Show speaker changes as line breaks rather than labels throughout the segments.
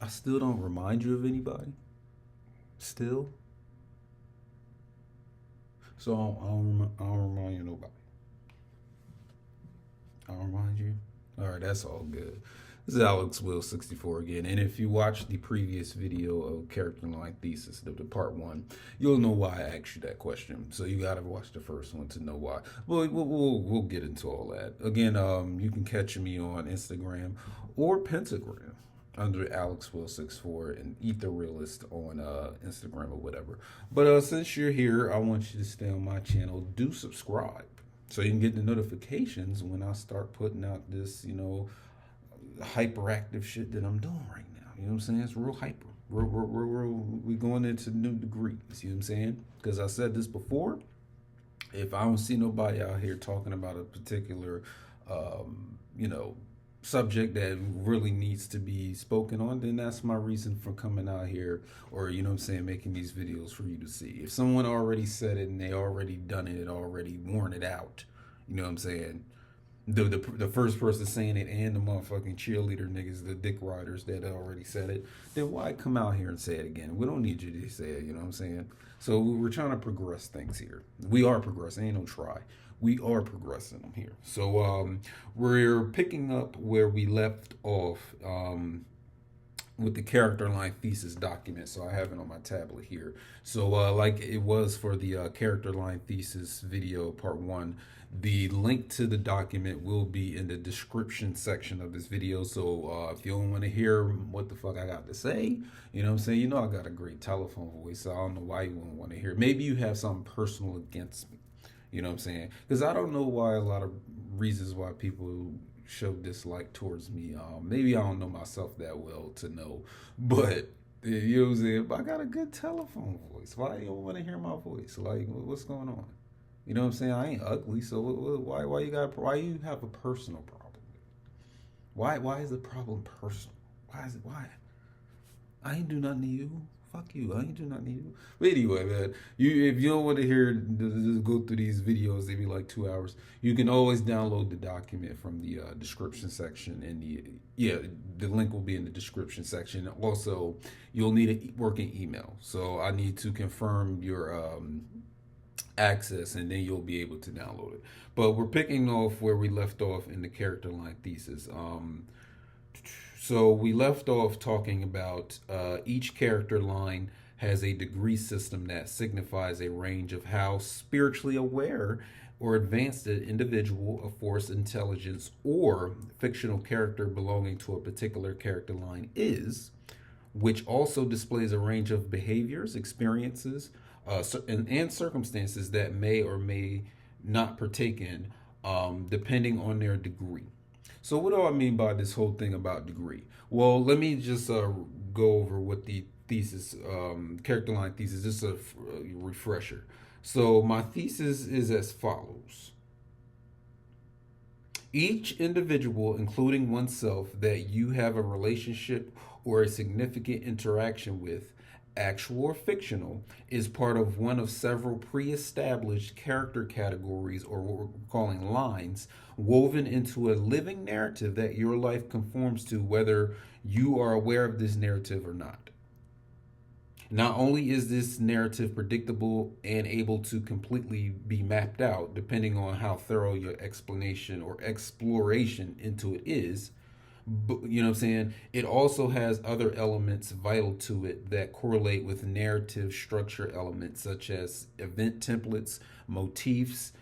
I still don't remind you of anybody. Still, so I don't remind you of nobody. I don't remind you. All right, that's all good. This is Alex Will 64 again, and if you watch the previous video of Character Line Thesis, the part one, you'll know why I asked you that question. So you gotta watch the first one to know why. We'll get into all that again. You can catch me on Instagram or Pentagram under Alex Will 64 and Eat the Realist on Instagram or whatever. But since you're here, I want you to stay on my channel. Do subscribe so you can get the notifications when I start putting out this, hyperactive shit that I'm doing right now. You know what I'm saying? It's real hyper. We going into new degrees. You know what I'm saying? Because I said this before. If I don't see nobody out here talking about a particular, you know, subject that really needs to be spoken on, then that's my reason for coming out here, or you know what I'm saying, making these videos for you to see. If someone already said it and they already done it, already worn it out, you know what I'm saying, the first person saying it and the motherfucking cheerleader niggas, the dick riders that already said it, then why come out here and say it again? We don't need you to say it, you know what I'm saying? So we're trying to progress things here. We are progressing, ain't no try. We are progressing them here. So we're picking up where we left off with the character line thesis document. So I have it on my tablet here. So like it was for the character line thesis video part one, the link to the document will be in the description section of this video. So if you don't want to hear what the fuck I got to say, you know what I'm saying? You know I got a great telephone voice, so I don't know why you wouldn't want to hear. Maybe you have something personal against me. You know what I'm saying? Because I don't know why a lot of reasons why people show dislike towards me. Maybe I don't know myself that well to know, but you know what I'm saying? But I got a good telephone voice. Why you don't want to hear my voice? Like, what's going on? You know what I'm saying? I ain't ugly, so why you have a personal problem? Why is the problem personal? Why? I ain't do nothing to you. Fuck you. I ain't do nothing to you. But anyway, man, if you don't want to hear just go through these videos, they be like 2 hours. You can always download the document from the description section, and the link will be in the description section. Also, you'll need a working email, so I need to confirm your access, and then you'll be able to download it. But we're picking off where we left off in the character line thesis. So we left off talking about each character line has a degree system that signifies a range of how spiritually aware or advanced an individual, a force, intelligence, or fictional character belonging to a particular character line is, which also displays a range of behaviors, experiences, and circumstances that may or may not partake in, depending on their degree. So, what do I mean by this whole thing about degree? Well, let me just go over what the thesis, character line thesis, just a refresher. So, my thesis is as follows. Each individual, including oneself, that you have a relationship or a significant interaction with, actual or fictional, is part of one of several pre established character categories, or what we're calling lines, woven into a living narrative that your life conforms to, whether you are aware of this narrative or not. Not only is this narrative predictable and able to completely be mapped out, depending on how thorough your explanation or exploration into it is, but, you know what I'm saying? It also has other elements vital to it that correlate with narrative structure elements such as event templates, motifs,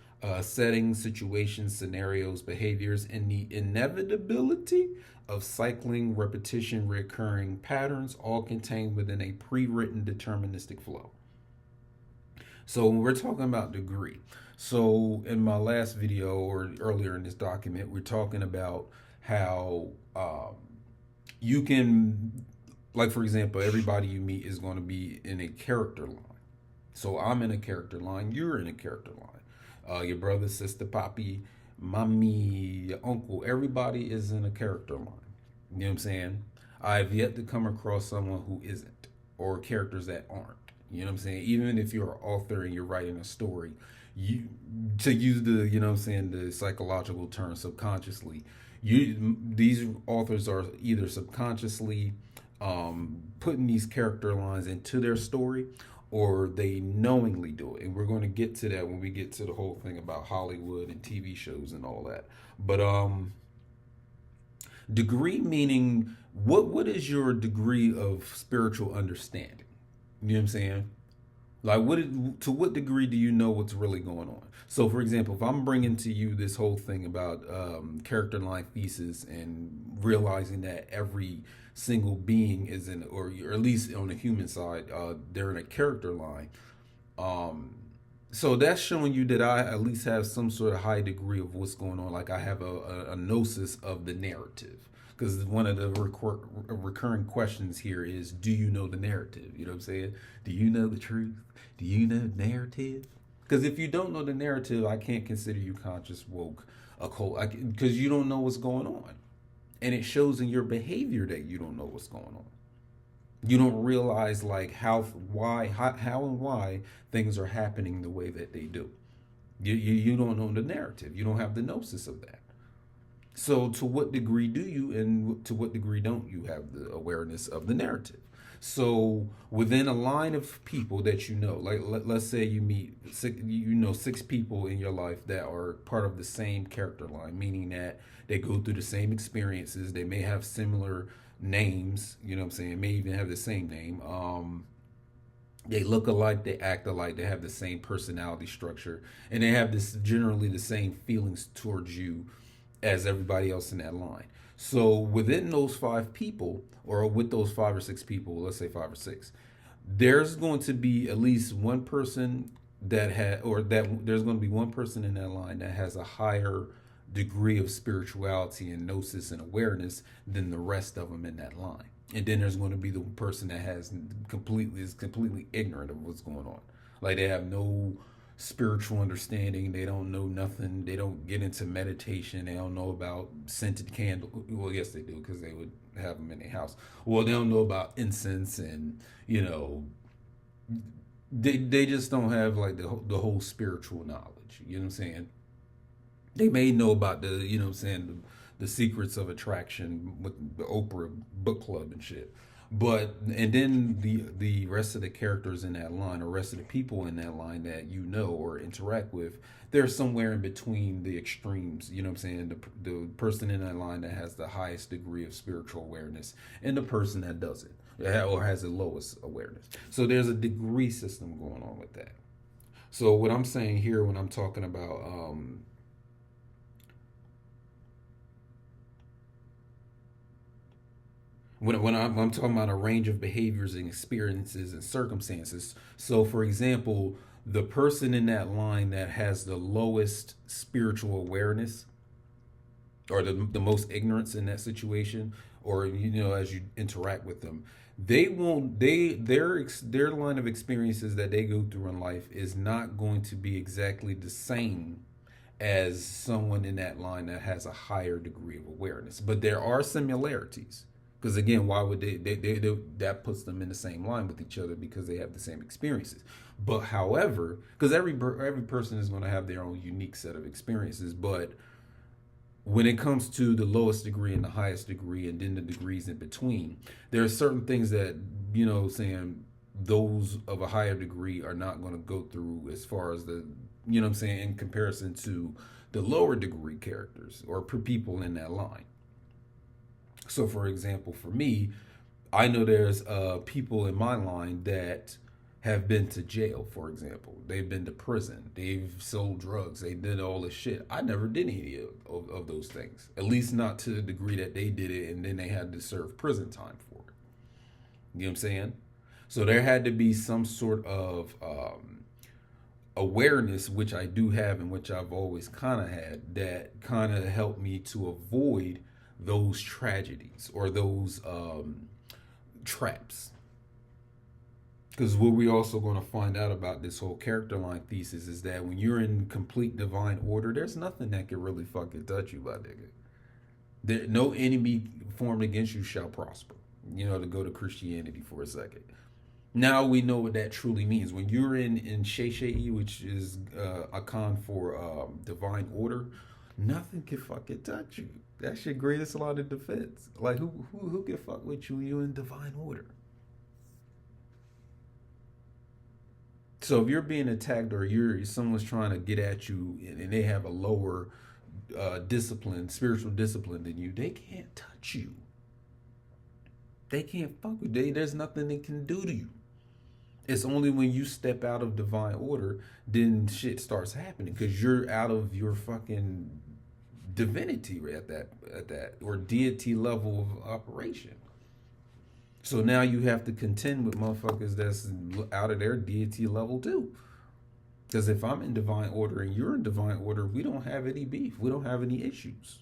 settings, situations, scenarios, behaviors, and the inevitability of cycling, repetition, recurring patterns, all contained within a pre-written deterministic flow. So when we're talking about degree, so in my last video or earlier in this document, we're talking about how you can, like for example, everybody you meet is going to be in a character line. So I'm in a character line, you're in a character line. Your brother, sister, poppy, mommy, your uncle, everybody is in a character line. You know what I'm saying? I've yet to come across someone who isn't, or characters that aren't. You know what I'm saying? Even if you're an author and you're writing a story, you, to use the, you know what I'm saying, the psychological term, subconsciously, these authors are either subconsciously putting these character lines into their story, or they knowingly do it. And we're going to get to that when we get to the whole thing about Hollywood and TV shows and all that. But degree meaning, what is your degree of spiritual understanding? You know what I'm saying? Like, to what degree do you know what's really going on? So, for example, if I'm bringing to you this whole thing about character line thesis and realizing that every single being is in, or at least on the human side, they're in a character line. Um, so that's showing you that I at least have some sort of high degree of what's going on. Like I have a gnosis of the narrative. Because one of the recurring questions here is, do you know the narrative? You know what I'm saying? Do you know the truth? Do you know the narrative? Because if you don't know the narrative, I can't consider you conscious, woke, occult, because you don't know what's going on. And it shows in your behavior that you don't know what's going on. You don't realize like how and why things are happening the way that they do. You don't know the narrative. You don't have the gnosis of that. So to what degree do you, and to what degree don't you have the awareness of the narrative? So within a line of people that you know, like let's say you meet six people in your life that are part of the same character line, meaning that they go through the same experiences, they may have similar names, you know what I'm saying, may even have the same name. They look alike, they act alike, they have the same personality structure, and they have this generally the same feelings towards you as everybody else in that line. So within those five people, or with those 5 or 6 people, let's say 5 or 6, there's going to be at least one person there's going to be one person in that line that has a higher degree of spirituality and gnosis and awareness than the rest of them in that line. And then there's going to be the person that is completely ignorant of what's going on. Like they have no spiritual understanding. They don't know nothing. They don't get into meditation. They don't know about scented candles. Well, yes, they do, because they would have them in their house. Well, they don't know about incense, and they just don't have like the whole spiritual knowledge. You know what I'm saying? They may know about the secrets of attraction with the Oprah book club and shit. But and then the rest of the characters in that line, or rest of the people in that line that you know or interact with, they're somewhere in between the extremes. You know what I'm saying? The person in that line that has the highest degree of spiritual awareness, and the person that doesn't, or has the lowest awareness. So there's a degree system going on with that. So what I'm saying here when I'm talking about when I'm talking about a range of behaviors and experiences and circumstances. So, for example, the person in that line that has the lowest spiritual awareness, or the most ignorance in that situation, or as you interact with them, they won't their line of experiences that they go through in life is not going to be exactly the same as someone in that line that has a higher degree of awareness. But there are similarities. Because again, why would they that puts them in the same line with each other, because they have the same experiences. But however, because every person is going to have their own unique set of experiences, but when it comes to the lowest degree and the highest degree, and then the degrees in between, there are certain things that saying those of a higher degree are not going to go through, as far as in comparison to the lower degree characters or people in that line. So, for example, for me, I know there's people in my line that have been to jail, for example. They've been to prison. They've sold drugs. They did all this shit. I never did any of those things, at least not to the degree that they did it, and then they had to serve prison time for it. You know what I'm saying? So there had to be some sort of awareness, which I do have and which I've always kind of had, that kind of helped me to avoid those tragedies or those traps. Because what we also going to find out about this whole character line thesis is that when you're in complete divine order, there's nothing that can really fucking touch you, my nigga. No enemy formed against you shall prosper. To go to Christianity for a second. Now we know what that truly means. When you're in Shei, which is a con for divine order, nothing can fucking touch you. That's your greatest line of defense. Like who can fuck with you? You in divine order. So if you're being attacked or someone's trying to get at you and they have a lower discipline, spiritual discipline than you, they can't touch you. They can't fuck with you. There's nothing they can do to you. It's only when you step out of divine order, then shit starts happening because you're out of your fucking divinity at that or deity level of operation. So now you have to contend with motherfuckers that's out of their deity level too. Because if I'm in divine order and you're in divine order, we don't have any beef. We don't have any issues.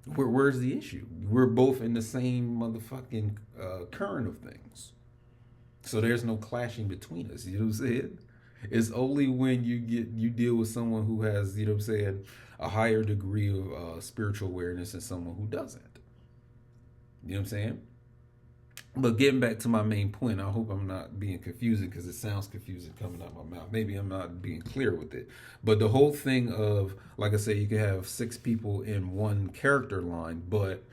Where's the issue? We're both in the same motherfucking current of things. So there's no clashing between us. You know what I'm saying? It's only when you deal with someone who has, you know what I'm saying, a higher degree of spiritual awareness than someone who doesn't. You know what I'm saying? But getting back to my main point, I hope I'm not being confusing because it sounds confusing coming out my mouth. Maybe I'm not being clear with it. But the whole thing of, like I say, you can have 6 people in one character line, but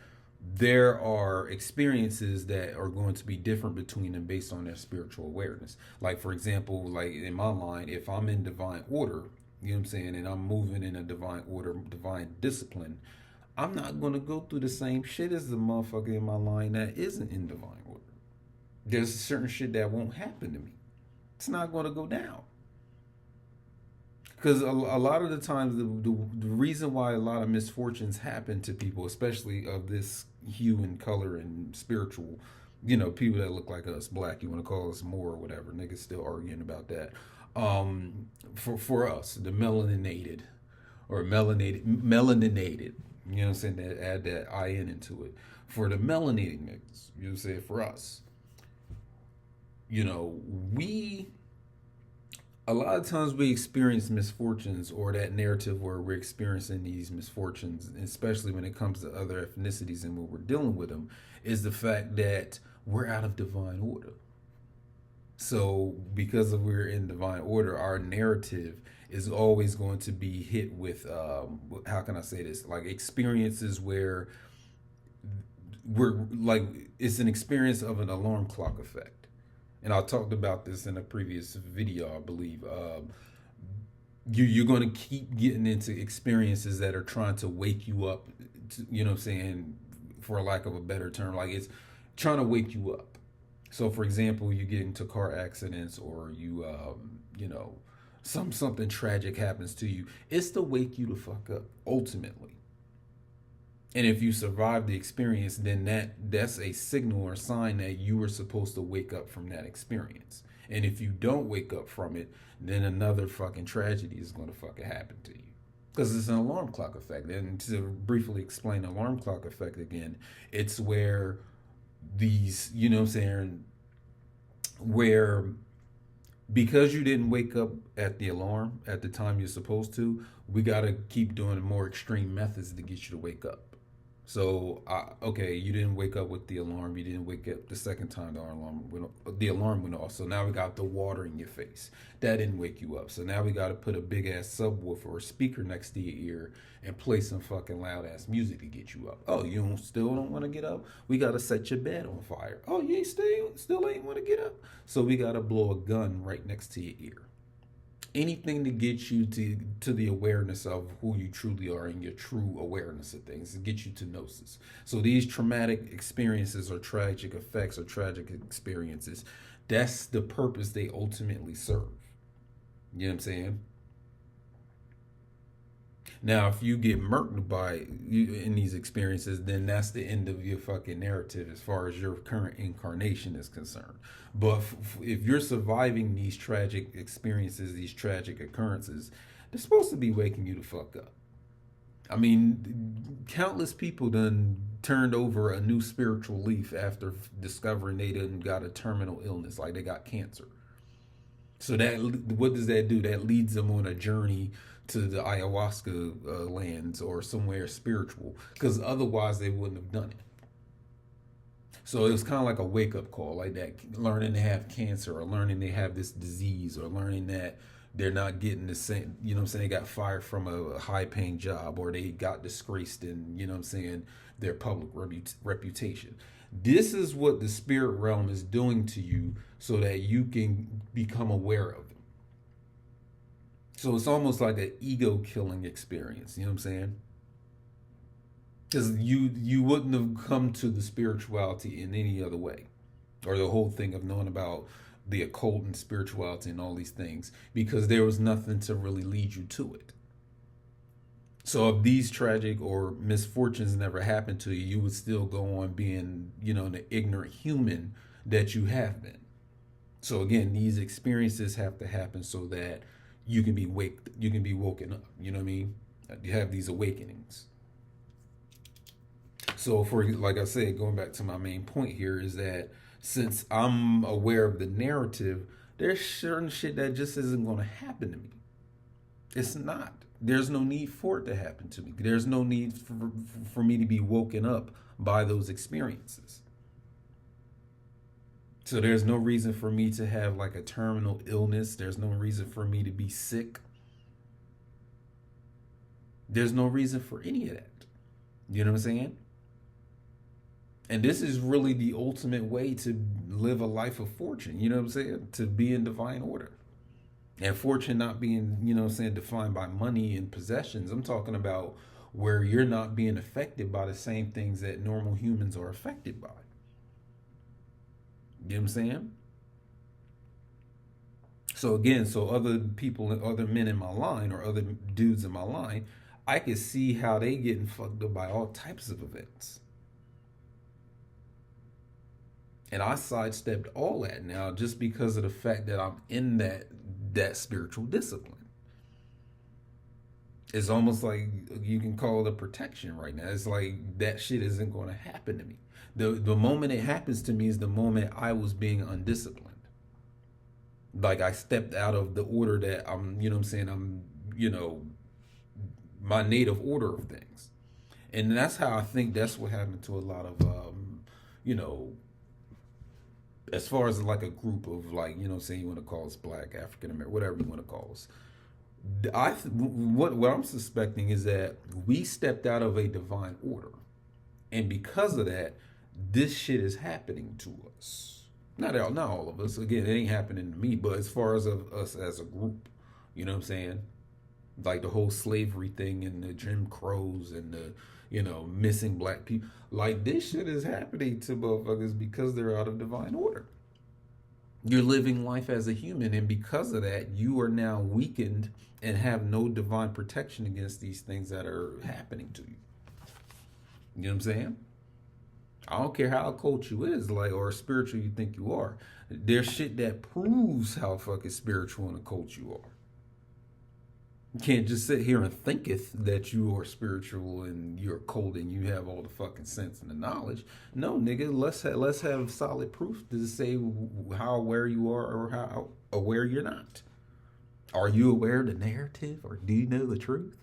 there are experiences that are going to be different between them based on their spiritual awareness. Like, for example, like in my line, if I'm in divine order, you know what I'm saying, and I'm moving in a divine order, divine discipline, I'm not going to go through the same shit as the motherfucker in my line that isn't in divine order. There's certain shit that won't happen to me. It's not going to go down. Because a lot of the times, the reason why a lot of misfortunes happen to people, especially of this hue and color and spiritual, you know, people that look like us, black, you want to call us more or whatever, niggas still arguing about that. For us, the melaninated, or melaninated, you know what I'm saying, that add that IN into it. For the melanated niggas, you know what I'm saying, for us, you know, a lot of times we experience misfortunes or that narrative where we're experiencing these misfortunes, especially when it comes to other ethnicities and when we're dealing with them, is the fact that we're out of divine order. So because of we're in divine order, our narrative is always going to be hit with, how can I say this? Like experiences where we're like, it's an experience of an alarm clock effect. And I talked about this in a previous video, I believe. You're going to keep getting into experiences that are trying to wake you up, you know what I'm saying, for lack of a better term. Like it's trying to wake you up. So, for example, you get into car accidents or you, you know, something tragic happens to you. It's to wake you the fuck up, ultimately. And if you survive the experience, then that's a signal or sign that you were supposed to wake up from that experience. And if you don't wake up from it, then another fucking tragedy is going to fucking happen to you. Because it's an alarm clock effect. And to briefly explain the alarm clock effect again, it's where these, you know what I'm saying, where because you didn't wake up at the alarm at the time you're supposed to, we got to keep doing more extreme methods to get you to wake up. So, okay, you didn't wake up with the alarm. You didn't wake up the second time the alarm went off. So now we got the water in your face. That didn't wake you up. So now we got to put a big ass subwoofer or speaker next to your ear and play some fucking loud ass music to get you up. Oh, you still don't want to get up? We got to set your bed on fire. Oh, you still ain't want to get up? So we got to blow a gun right next to your ear. Anything to get you to the awareness of who you truly are and your true awareness of things, to get you to gnosis. So these traumatic experiences or tragic effects or tragic experiences, that's the purpose they ultimately serve. You know what I'm saying? Now, if you get murked by you in these experiences, then that's the end of your fucking narrative as far as your current incarnation is concerned. But if you're surviving these tragic experiences, these tragic occurrences, they're supposed to be waking you the fuck up. I mean, countless people done turned over a new spiritual leaf after discovering they done got a terminal illness, like they got cancer. So that, what does that do? That leads them on a journey to the ayahuasca lands or somewhere spiritual, because otherwise they wouldn't have done it. So it was kind of like a wake-up call, like that, learning to have cancer or learning they have this disease or learning that They're not getting the same, you know what I'm saying? They got fired from a high paying job, or they got disgraced in, you know what I'm saying, their public reputation. This is what the spirit realm is doing to you so that you can become aware of them. So it's almost like an ego killing experience, you know what I'm saying? Because you wouldn't have come to the spirituality in any other way, or the whole thing of knowing about the occult and spirituality and all these things, because there was nothing to really lead you to it. So if these tragic or misfortunes never happened to you, you would still go on being, you know, the ignorant human that you have been. So again, these experiences have to happen so that you can be woken up. You know what I mean? You have these awakenings. So for, like I said, going back to my main point here is that since I'm aware of the narrative, there's certain shit that just isn't going to happen to me. It's not. There's no need for it to happen to me. There's no need for me to be woken up by those experiences. So there's no reason for me to have like a terminal illness. There's no reason for me to be sick. There's no reason for any of that. You know what I'm saying? And this is really the ultimate way to live a life of fortune. You know what I'm saying? To be in divine order. And fortune not being, you know what I'm saying, defined by money and possessions. I'm talking about where you're not being affected by the same things that normal humans are affected by. You know what I'm saying? So again, so other people, other men in my line or other dudes in my line, I can see how they getting fucked up by all types of events. And I sidestepped all that now just because of the fact that I'm in that spiritual discipline. It's almost like you can call it a protection right now. It's like that shit isn't going to happen to me. The moment it happens to me is the moment I was being undisciplined. Like I stepped out of the order that I'm, you know what I'm saying, I'm, you know, my native order of things. And that's how I think that's what happened to a lot of, you know, as far as like a group of like, you know, say you want to call us Black, African American, whatever you want to call us. What I'm suspecting is that we stepped out of a divine order, and because of that, this shit is happening to us. Not all of us. Again, it ain't happening to me, but as far as us as a group, you know what I'm saying? Like the whole slavery thing and the Jim Crows and the, you know, missing black people. Like this shit is happening to motherfuckers because they're out of divine order. You're living life as a human, and because of that, you are now weakened and have no divine protection against these things that are happening to you. You know what I'm saying? I don't care how occult you is, like, or spiritual you think you are. There's shit that proves how fucking spiritual and occult you are. You can't just sit here and thinketh that you are spiritual and you're occult and you have all the fucking sense and the knowledge. No, nigga, let's have solid proof to say how aware you are or how aware you're not. Are you aware of the narrative, or do you know the truth?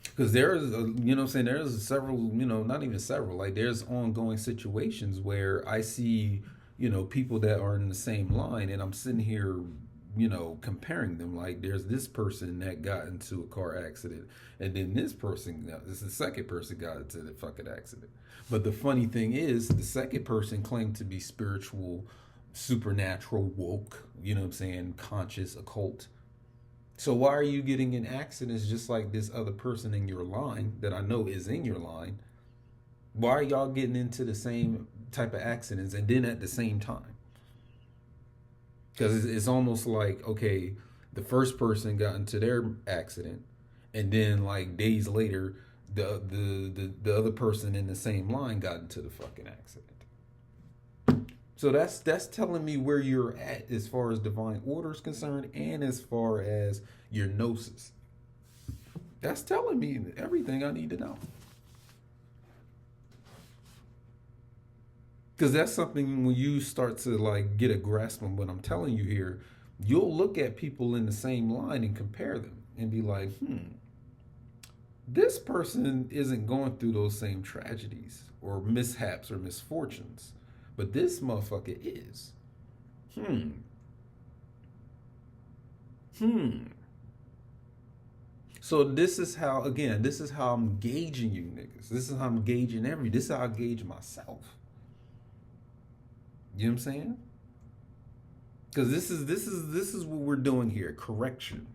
Because there's, you know what I'm saying, there's several, you know, not even several, like there's ongoing situations where I see, you know, people that are in the same line, and I'm sitting here, you know, comparing them. Like there's this person that got into a car accident, and then this is the second person got into the fucking accident. But the funny thing is, the second person claimed to be spiritual, supernatural, woke, you know what I'm saying, conscious, occult. So why are you getting in accidents just like this other person in your line that I know is in your line? Why are y'all getting into the same type of accidents and then at the same time? Because it's almost like, okay, the first person got into their accident, and then like days later, the other person in the same line got into the fucking accident. So that's telling me where you're at as far as divine order is concerned, and as far as your gnosis. That's telling me everything I need to know. Because that's something when you start to like get a grasp on what I'm telling you here, you'll look at people in the same line and compare them and be like, this person isn't going through those same tragedies or mishaps or misfortunes. But this motherfucker is. So this is how, again, this is how I'm gauging you niggas. This is how I'm gauging this is how I gauge myself. You know what I'm saying? Because this is what we're doing here. Correction.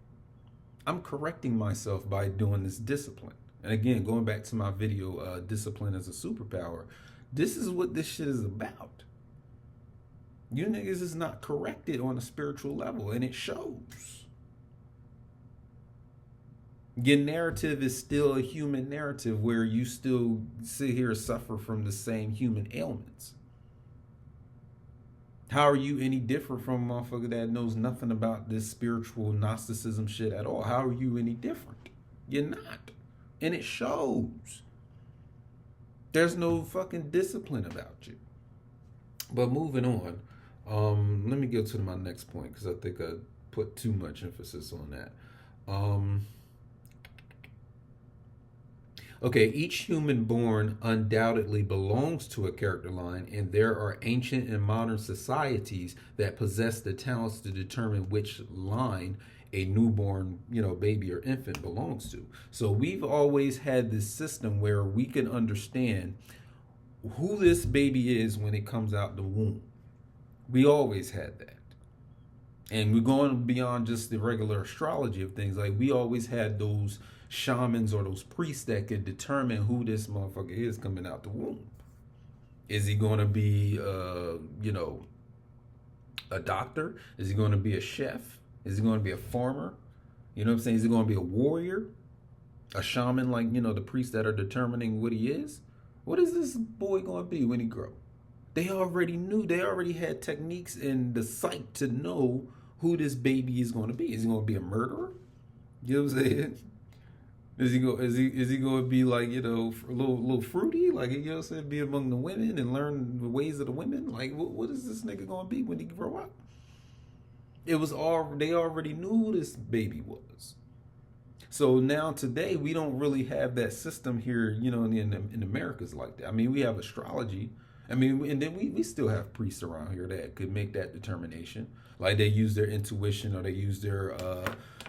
I'm correcting myself by doing this discipline. And again, going back to my video, discipline as a superpower, this is what this shit is about. You niggas is not corrected on a spiritual level, and it shows. Your narrative is still a human narrative where you still sit here and suffer from the same human ailments. How are you any different from a motherfucker that knows nothing about this spiritual Gnosticism shit at all? How are you any different? You're not. And it shows. There's no fucking discipline about you. But moving on, let me go to my next point because I think I put too much emphasis on that. Okay, each human born undoubtedly belongs to a character line, and there are ancient and modern societies that possess the talents to determine which line a newborn, baby or infant belongs to. So we've always had this system where we can understand who this baby is when it comes out the womb. We always had that. And we're going beyond just the regular astrology of things. Like, we always had those shamans or those priests that could determine who this motherfucker is coming out the womb. Is he going to be, a doctor? Is he going to be a chef? Is he going to be a farmer? You know what I'm saying? Is he going to be a warrior? A shaman like, the priests that are determining what he is? What is this boy going to be when he grows? They already knew. They already had techniques in the psych to know who this baby is going to be. Is he going to be a murderer? You know what I'm saying? Is he going to be like, a little fruity? Like, be among the women and learn the ways of the women? Like, what is this nigga going to be when he grow up? They already knew who this baby was. So now today we don't really have that system here, in America's like that. I mean, we have astrology. And then we still have priests around here that could make that determination. Like, they use their intuition, or they use their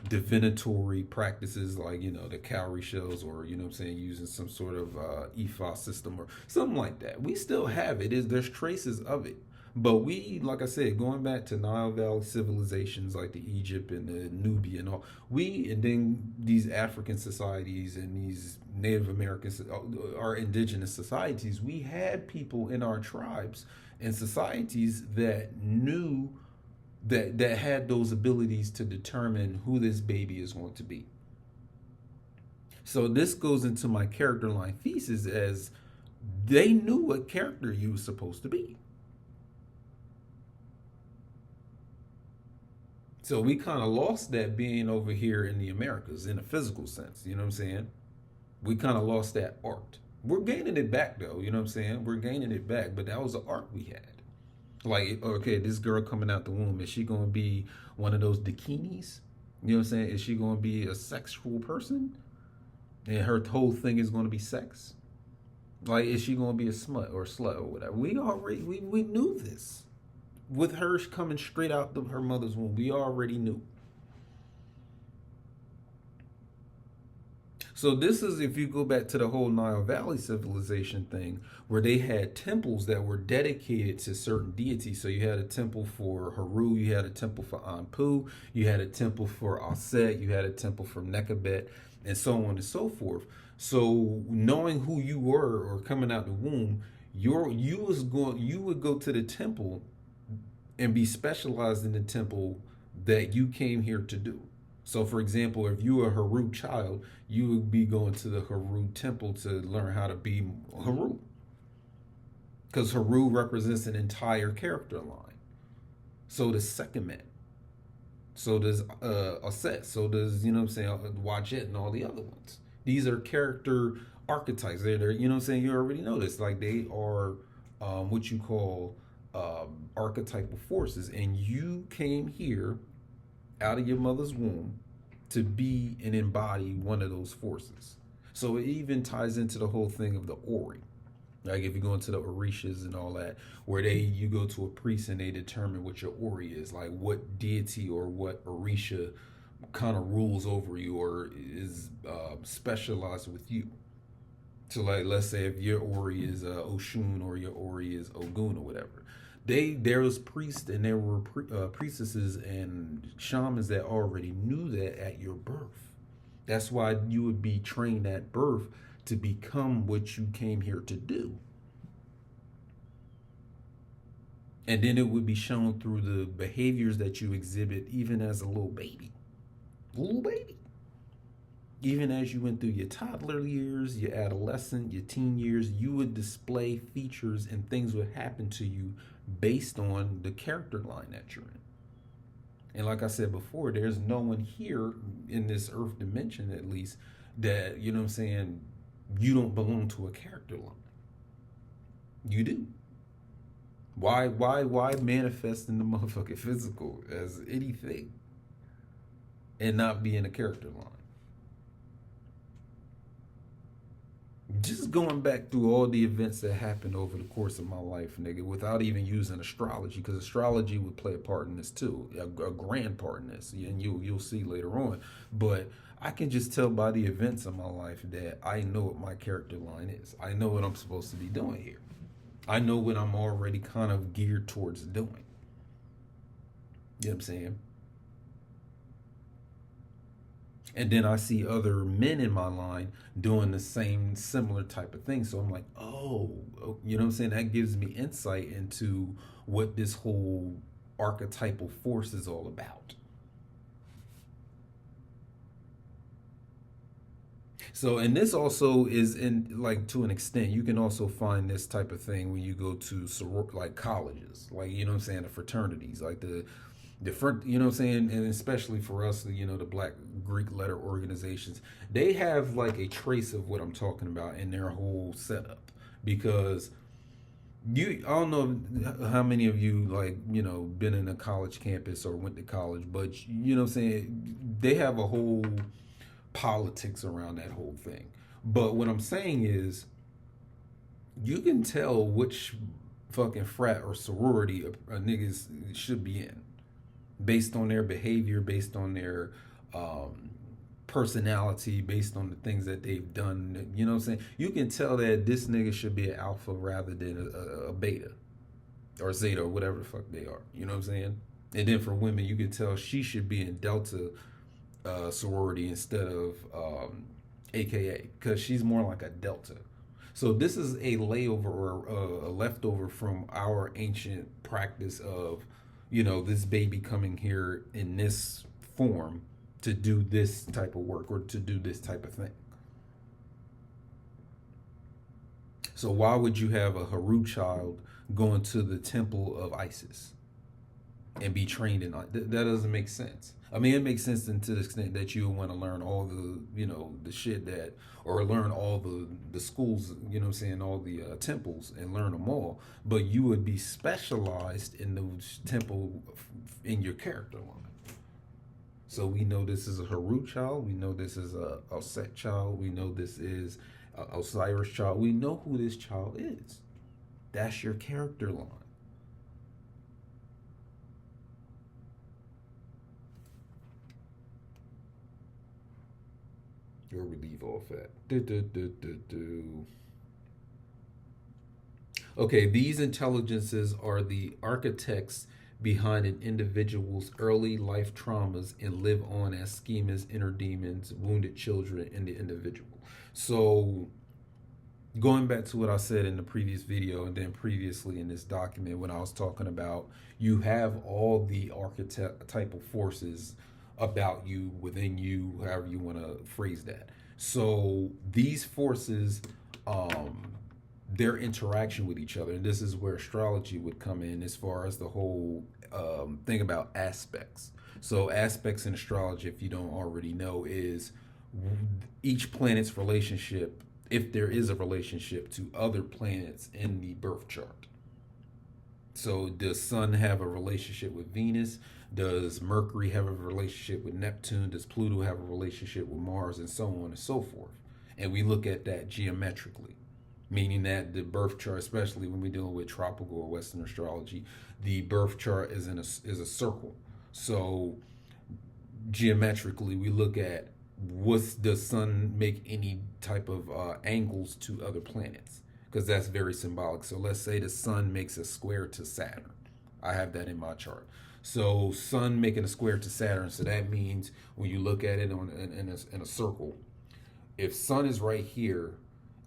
divinatory practices, like, the cowrie shells, or, using some sort of Ifa system or something like that. We still have it. There's traces of it. But we, like I said, going back to Nile Valley civilizations like the Egypt and the Nubia and all, and then these African societies and these Native Americans, our indigenous societies, we had people in our tribes and societies that knew that had those abilities to determine who this baby is going to be. So this goes into my character line thesis, as they knew what character you were supposed to be. So we kind of lost that being over here in the Americas in a physical sense. You know what I'm saying? We kind of lost that art. We're gaining it back, though. You know what I'm saying? We're gaining it back. But that was the art we had. Like, okay, this girl coming out the womb, is she going to be one of those bikinis? You know what I'm saying? Is she going to be a sexual person? And her whole thing is going to be sex? Like, is she going to be a smut or slut or whatever? We knew this. With her coming straight out of her mother's womb, we already knew. So this is, if you go back to the whole Nile Valley civilization thing, where they had temples that were dedicated to certain deities. So you had a temple for Haru, you had a temple for Anpu, you had a temple for Aset, you had a temple for Nekabet, and so on and so forth. So knowing who you were or coming out the womb, you would go to the temple and be specialized in the temple that you came here to do. So, for example, if you were a Haru child, you would be going to the Haru temple to learn how to be Haru. Because Haru represents an entire character line. So does Sekhmet. So does Aset. So does, Wadjet and all the other ones. These are character archetypes. They're you know what I'm saying? You already know this. Like, they are what you call archetypal forces, and you came here out of your mother's womb to be and embody one of those forces. So it even ties into the whole thing of the Ori. Like if you go into the Orishas and all that, where you go to a priest and they determine what your Ori is, like what deity or what Orisha kind of rules over you or is specialized with you. So like let's say if your Ori is Oshun or your Ori is Ogun or whatever, there was priests and there were priestesses and shamans that already knew that at your birth. That's why you would be trained at birth to become what you came here to do. And then it would be shown through the behaviors that you exhibit even as a little baby. Little baby. Even as you went through your toddler years, your adolescent, your teen years, you would display features and things would happen to you based on the character line that you're in. And like I said before, there's no one here in this earth dimension, at least, that, you know what I'm saying, you don't belong to a character line. You do. Why manifest in the motherfucking physical as anything and not be in a character line? Just going back through all the events that happened over the course of my life, nigga, without even using astrology, because astrology would play a part in this too, a grand part in this, and you'll see later on. But I can just tell by the events of my life that I know what my character line is. I know what I'm supposed to be doing here. I know what I'm already kind of geared towards doing. You know what I'm saying? And then I see other men in my line doing the same similar type of thing. So I'm like, oh, you know what I'm saying? That gives me insight into what this whole archetypal force is all about. So, and this also is in, like, to an extent, you can also find this type of thing when you go to like colleges, like, you know what I'm saying, the fraternities, like the you know what I'm saying, and especially for us, you know, the Black Greek letter organizations, they have like a trace of what I'm talking about in their whole setup. Because I don't know how many of you, like, you know, been in a college campus or went to college, but you know what I'm saying, they have a whole politics around that whole thing. But what I'm saying is, you can tell which fucking frat or sorority a niggas should be in based on their behavior, based on their personality, based on the things that they've done. You know what I'm saying? You can tell that this nigga should be an alpha rather than a beta or zeta or whatever the fuck they are. You know what I'm saying? And then for women, you can tell she should be in delta sorority instead of AKA, because she's more like a delta. So this is a layover or a leftover from our ancient practice of, you know, this baby coming here in this form to do this type of work or to do this type of thing. So why would you have a Haru child going to the temple of Isis and be trained in that? Doesn't make sense. I mean, it makes sense to the extent that you want to learn all the, you know, the shit that, or learn all the schools, you know what I'm saying, all the temples and learn them all. But you would be specialized in those temple in your character line. So we know this is a Haru child. We know this is a Set child. We know this is a Osiris child. We know who this child is. That's your character line. Where we leave off at. Okay, these intelligences are the architects behind an individual's early life traumas and live on as schemas, inner demons, wounded children in the individual. So going back to what I said in the previous video and then previously in this document when I was talking about, you have all the archetypal forces about you, within you, however you want to phrase that. So these forces, their interaction with each other, and this is where astrology would come in as far as the whole thing about aspects. So aspects in astrology, if you don't already know, is each planet's relationship, if there is a relationship, to other planets in the birth chart. So does Sun have a relationship with Venus? Does Mercury have a relationship with Neptune? Does Pluto have a relationship with Mars? And so on and so forth. And we look at that geometrically. meaning that the birth chart, especially when we're dealing with tropical or Western astrology, the birth chart is a circle. So geometrically, we look at what's the sun make any type of angles to other planets, because that's very symbolic. So let's say the sun makes a square to Saturn. I have that in my chart. So sun making a square to Saturn. So that means when you look at it in a circle, if sun is right here,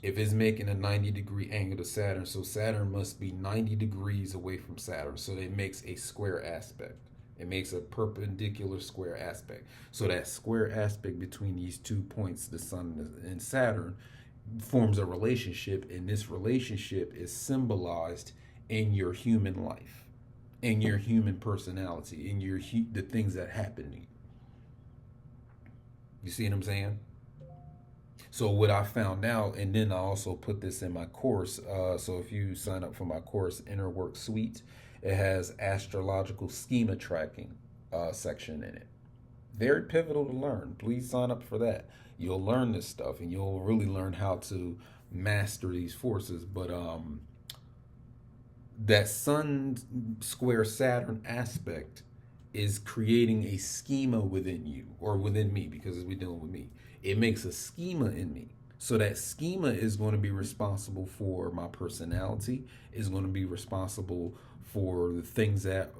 if it's making a 90-degree angle to Saturn, so Saturn must be 90 degrees away from Saturn. So it makes a square aspect. It makes a perpendicular square aspect. So that square aspect between these 2 points, the sun and Saturn, forms a relationship, and this relationship is symbolized in your human life, in your human personality, in the things that happen to you. You see what I'm saying? So what I found out, and then I also put this in my course. So if you sign up for my course, Inner Work Suite, it has astrological schema tracking section in it. Very pivotal to learn. Please sign up for that. You'll learn this stuff, and you'll really learn how to master these forces. But that Sun square Saturn aspect is creating a schema within you, or within me, because we're dealing with me. It makes a schema in me. So that schema is going to be responsible for my personality, is going to be responsible for the things that,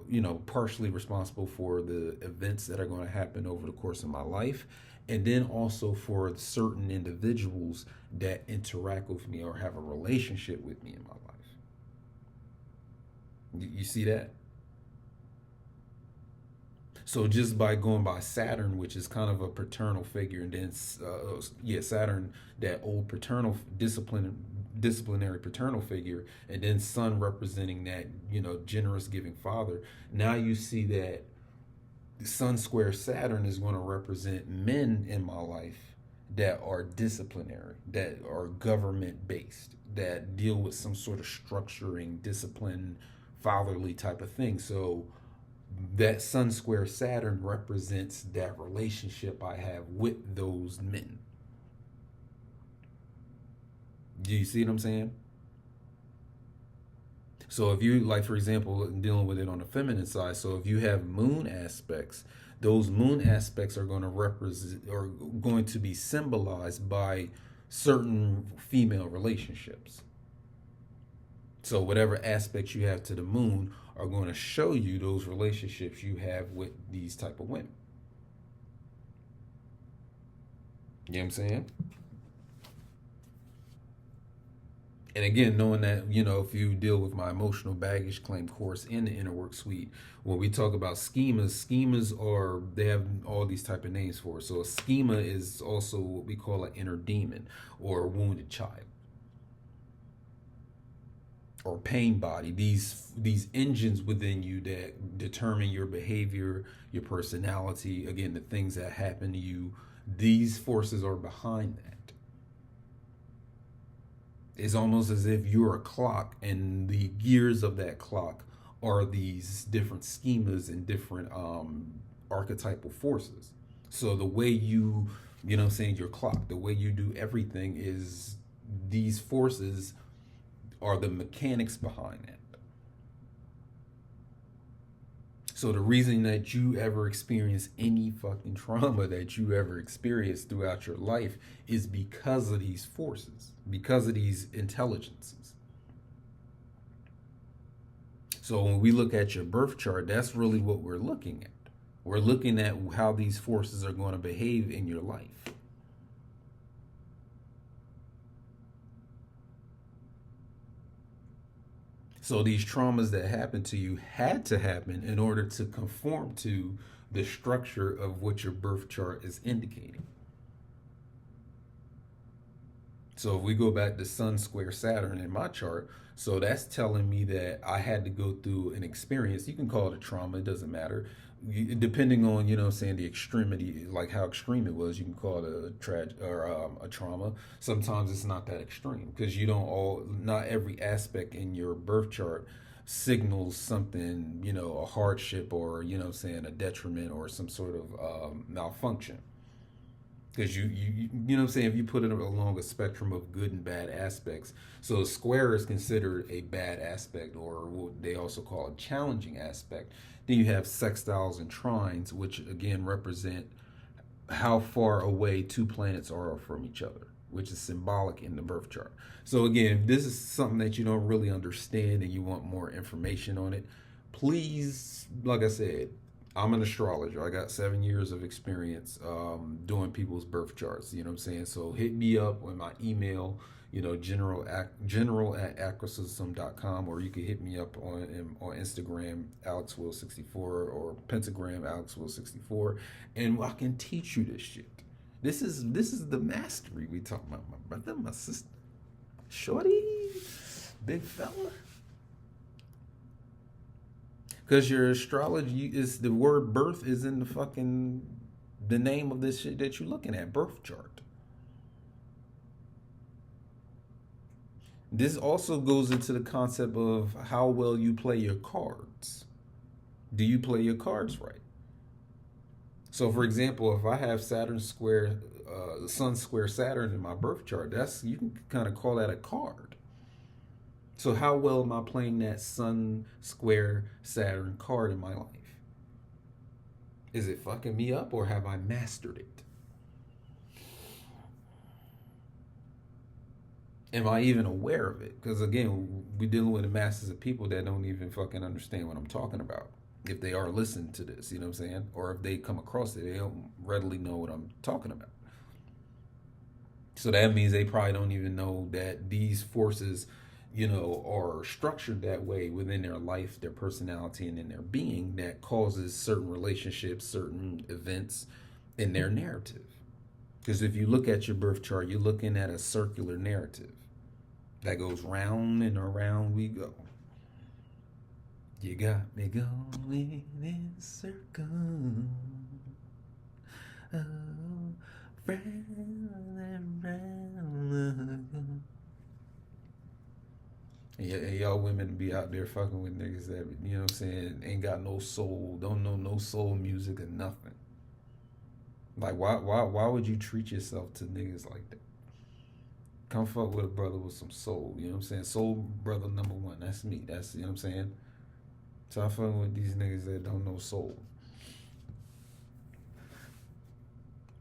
partially responsible for the events that are going to happen over the course of my life, and then also for certain individuals that interact with me or have a relationship with me in my life. You see that? So just by going by Saturn, which is kind of a paternal figure, and then Saturn, that old paternal disciplinary paternal figure, and then Sun representing that generous giving father. Now you see that Sun square Saturn is going to represent men in my life that are disciplinary, that are government based, that deal with some sort of structuring, discipline, fatherly type of thing. So that Sun square Saturn represents that relationship I have with those men. Do you see what I'm saying? So if you, like, for example, dealing with it on the feminine side, so if you have moon aspects, those moon aspects are going to represent, or going to be symbolized by certain female relationships. So whatever aspects you have to the moon are going to show you those relationships you have with these type of women. You know what I'm saying? And again, knowing that, if you deal with my emotional baggage claim course in the Inner Work Suite, when we talk about schemas they have all these type of names for it. So a schema is also what we call an inner demon, or a wounded child, or pain body. These engines within you that determine your behavior, your personality, again, the things that happen to you, these forces are behind that. It's almost as if you're a clock, and the gears of that clock are these different schemas and different archetypal forces. So the way your clock, the way you do everything, is these forces are the mechanics behind it. So the reason that you ever experience any fucking trauma that you ever experienced throughout your life is because of these forces, because of these intelligences. So when we look at your birth chart, that's really what we're looking at. We're looking at how these forces are going to behave in your life. So these traumas that happened to you had to happen in order to conform to the structure of what your birth chart is indicating. So if we go back to Sun square Saturn in my chart, so that's telling me that I had to go through an experience. You can call it a trauma, it doesn't matter. Depending on, the extremity, like how extreme it was, you can call it a trauma. Sometimes it's not that extreme, because not every aspect in your birth chart signals something, a hardship, or, a detriment, or some sort of malfunction. Because you know what I'm saying, if you put it along a spectrum of good and bad aspects, so a square is considered a bad aspect, or what they also call a challenging aspect. Then you have sextiles and trines, which again represent how far away two planets are from each other, which is symbolic in the birth chart. So again, if this is something that you don't really understand and you want more information on it, please, like I said, I'm an astrologer. I got 7 years of experience doing people's birth charts. You know what I'm saying? So hit me up with my email, general@acrosystem.com, or you can hit me up on Instagram, AlexWill64, or Pentagram, AlexWill64, and I can teach you this shit. This is the mastery we talking about, my brother, my sister, shorty, big fella. Because your astrology is, the word birth is in the name of this shit that you're looking at, birth chart. This also goes into the concept of how well you play your cards. Do you play your cards right? So, for example, if I have Saturn square, Sun square Saturn in my birth chart, you can kind of call that a card. So, how well am I playing that Sun square Saturn card in my life? Is it fucking me up, or have I mastered it? Am I even aware of it? Because again, we're dealing with the masses of people that don't even fucking understand what I'm talking about. If they are listening to this, you know what I'm saying? Or if they come across it, they don't readily know what I'm talking about. So that means they probably don't even know that these forces, are structured that way within their life, their personality, and in their being, that causes certain relationships, certain events in their narrative. Because if you look at your birth chart, you're looking at a circular narrative that goes round and around we go. You got me going in circles. Oh, round and round. Yeah, y'all women be out there fucking with niggas that, you know what I'm saying, ain't got no soul, don't know no soul music or nothing. Like, why would you treat yourself to niggas like that? Come fuck with a brother with some soul, you know what I'm saying? Soul brother number one, that's me. That's, you know what I'm saying? So I fucking with these niggas that don't know soul.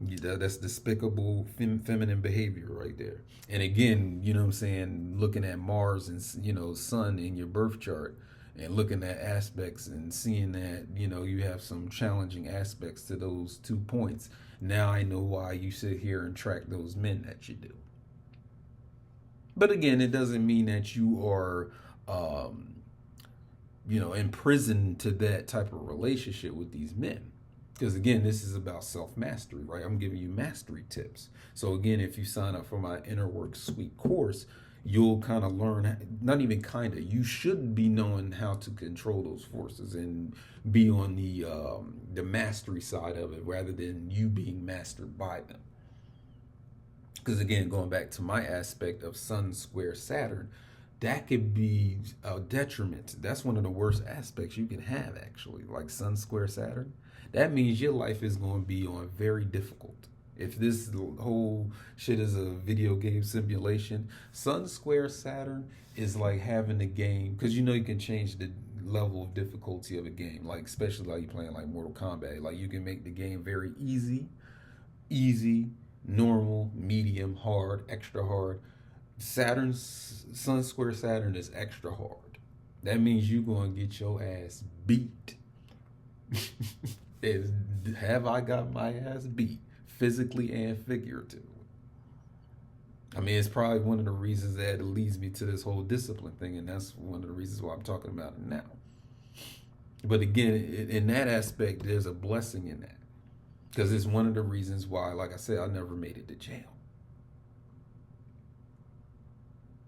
Yeah, that's despicable feminine behavior right there. And again, you know what I'm saying, looking at Mars and, Sun in your birth chart, and looking at aspects and seeing that, you have some challenging aspects to those 2 points. Now I know why you sit here and track those men that you do. But again, it doesn't mean that you are, imprisoned to that type of relationship with these men. Because again, this is about self-mastery, right? I'm giving you mastery tips. So again, if you sign up for my Inner Work Suite course, you'll kind of learn, not even kind of, you should be knowing how to control those forces and be on the mastery side of it, rather than you being mastered by them. Because again, going back to my aspect of Sun square Saturn, that could be a detriment. That's one of the worst aspects you can have, actually, like Sun square Saturn. That means your life is going to be on very difficult. If this whole shit is a video game simulation, Sun square Saturn is like having a game, because you can change the level of difficulty of a game, like especially like you playing like Mortal Kombat. Like you can make the game very easy, normal, medium, hard, extra hard. Sun square Saturn is extra hard. That means you're going to get your ass beat. Have I got my ass beat, physically and figuratively? I mean, it's probably one of the reasons that it leads me to this whole discipline thing, and that's one of the reasons why I'm talking about it now. But again, in that aspect, there's a blessing in that, because it's one of the reasons why, like I said, I never made it to jail.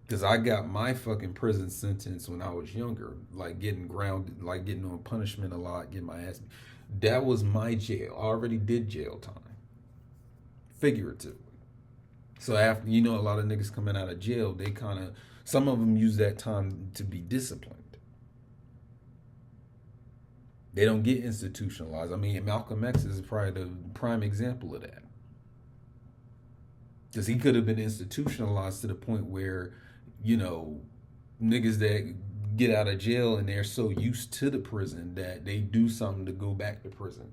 Because I got my fucking prison sentence when I was younger, like getting grounded, like getting on punishment a lot, getting my ass beat. That was my jail. I already did jail time, figuratively. So after, a lot of niggas coming out of jail, they some of them use that time to be disciplined. They don't get institutionalized. I mean, Malcolm X is probably the prime example of that. Because he could have been institutionalized to the point where, you know, niggas that get out of jail and they're so used to the prison that they do something to go back to prison,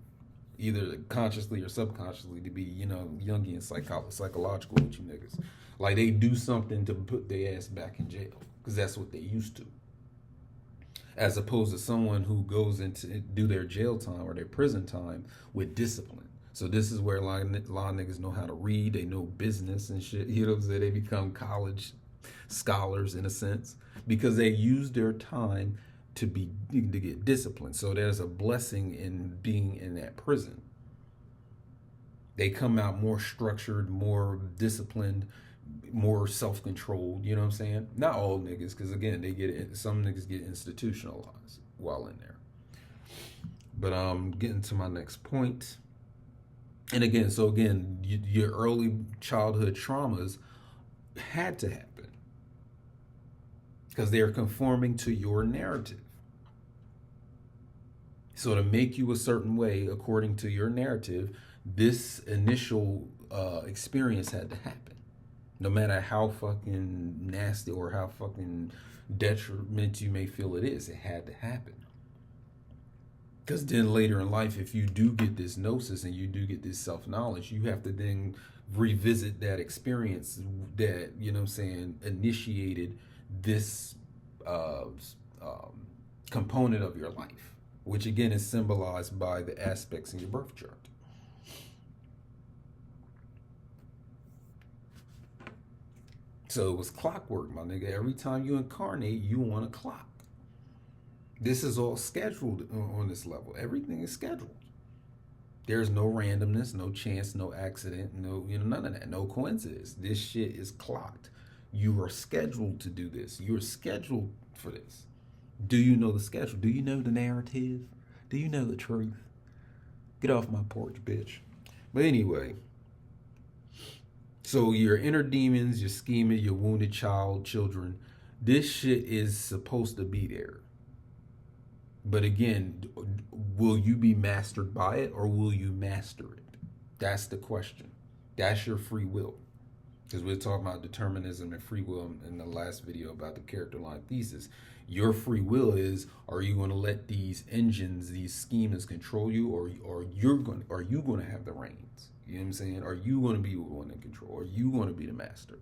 either consciously or subconsciously, to be, you know, Jungian psychological with you niggas. Like they do something to put their ass back in jail because that's what they used to. As opposed to someone who goes into do their jail time or their prison time with discipline. So this is where a lot of niggas know how to read, they know business and shit. You know what I'm saying? They become college scholars in a sense because they use their time to get disciplined. So there's a blessing in being in that prison. They come out more structured, more disciplined, more self-controlled. You know what I'm saying? Not all niggas, because again, some niggas get institutionalized while in there. But getting to my next point. And again, your early childhood traumas had to happen because they're conforming to your narrative. So to make you a certain way according to your narrative, this initial experience had to happen. No matter how fucking nasty or how fucking detriment you may feel it is, it had to happen. Because then later in life, if you do get this gnosis and you do get this self-knowledge, you have to then revisit that experience that, you know what I'm saying, initiated this component of your life, which again is symbolized by the aspects in your birth chart. So it was clockwork, my nigga. Every time you incarnate, you want a clock. This is all scheduled on this level. Everything is scheduled. There's no randomness, no chance, no accident, no, you know, none of that. No coincidence. This shit is clocked. You are scheduled to do this. You're scheduled for this. Do you know the schedule? Do you know the narrative? Do you know the truth? Get off my porch, bitch. But anyway, so your inner demons, your scheming, your wounded children, this shit is supposed to be there. But again, will you be mastered by it or will you master it? That's the question. That's your free will. Because we're talking about determinism and free will in the last video about the character line thesis. Your free will is, are you going to let these engines, these schemas control you, or are you going to have the reins? You know what I'm saying? Are you going to be the one in control? Are you going to be the master?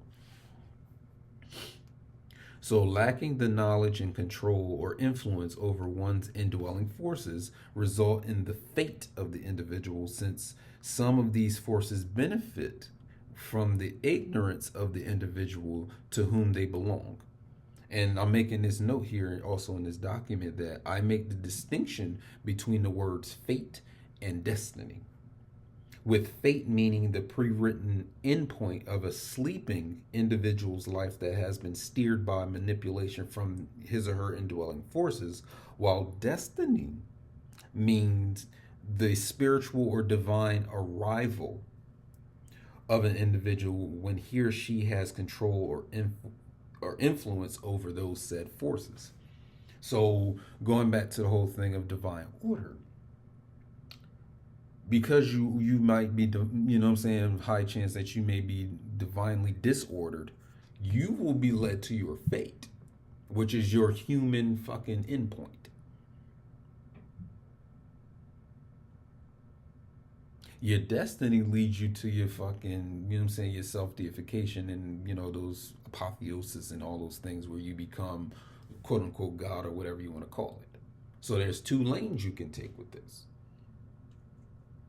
So lacking the knowledge and control or influence over one's indwelling forces result in the fate of the individual, since some of these forces benefit from the ignorance of the individual to whom they belong. And I'm making this note here also in this document that I make the distinction between the words fate and destiny. With fate meaning the prewritten endpoint of a sleeping individual's life that has been steered by manipulation from his or her indwelling forces, while destiny means the spiritual or divine arrival of an individual when he or she has control or influence over those said forces. So going back to the whole thing of divine order, because you might be, you know what I'm saying, high chance that you may be divinely disordered, you will be led to your fate, which is your human fucking endpoint. Your destiny leads you to your fucking, you know what I'm saying, your self-deification and, you know, those apotheosis and all those things where you become quote unquote God or whatever you want to call it. So there's two lanes you can take with this.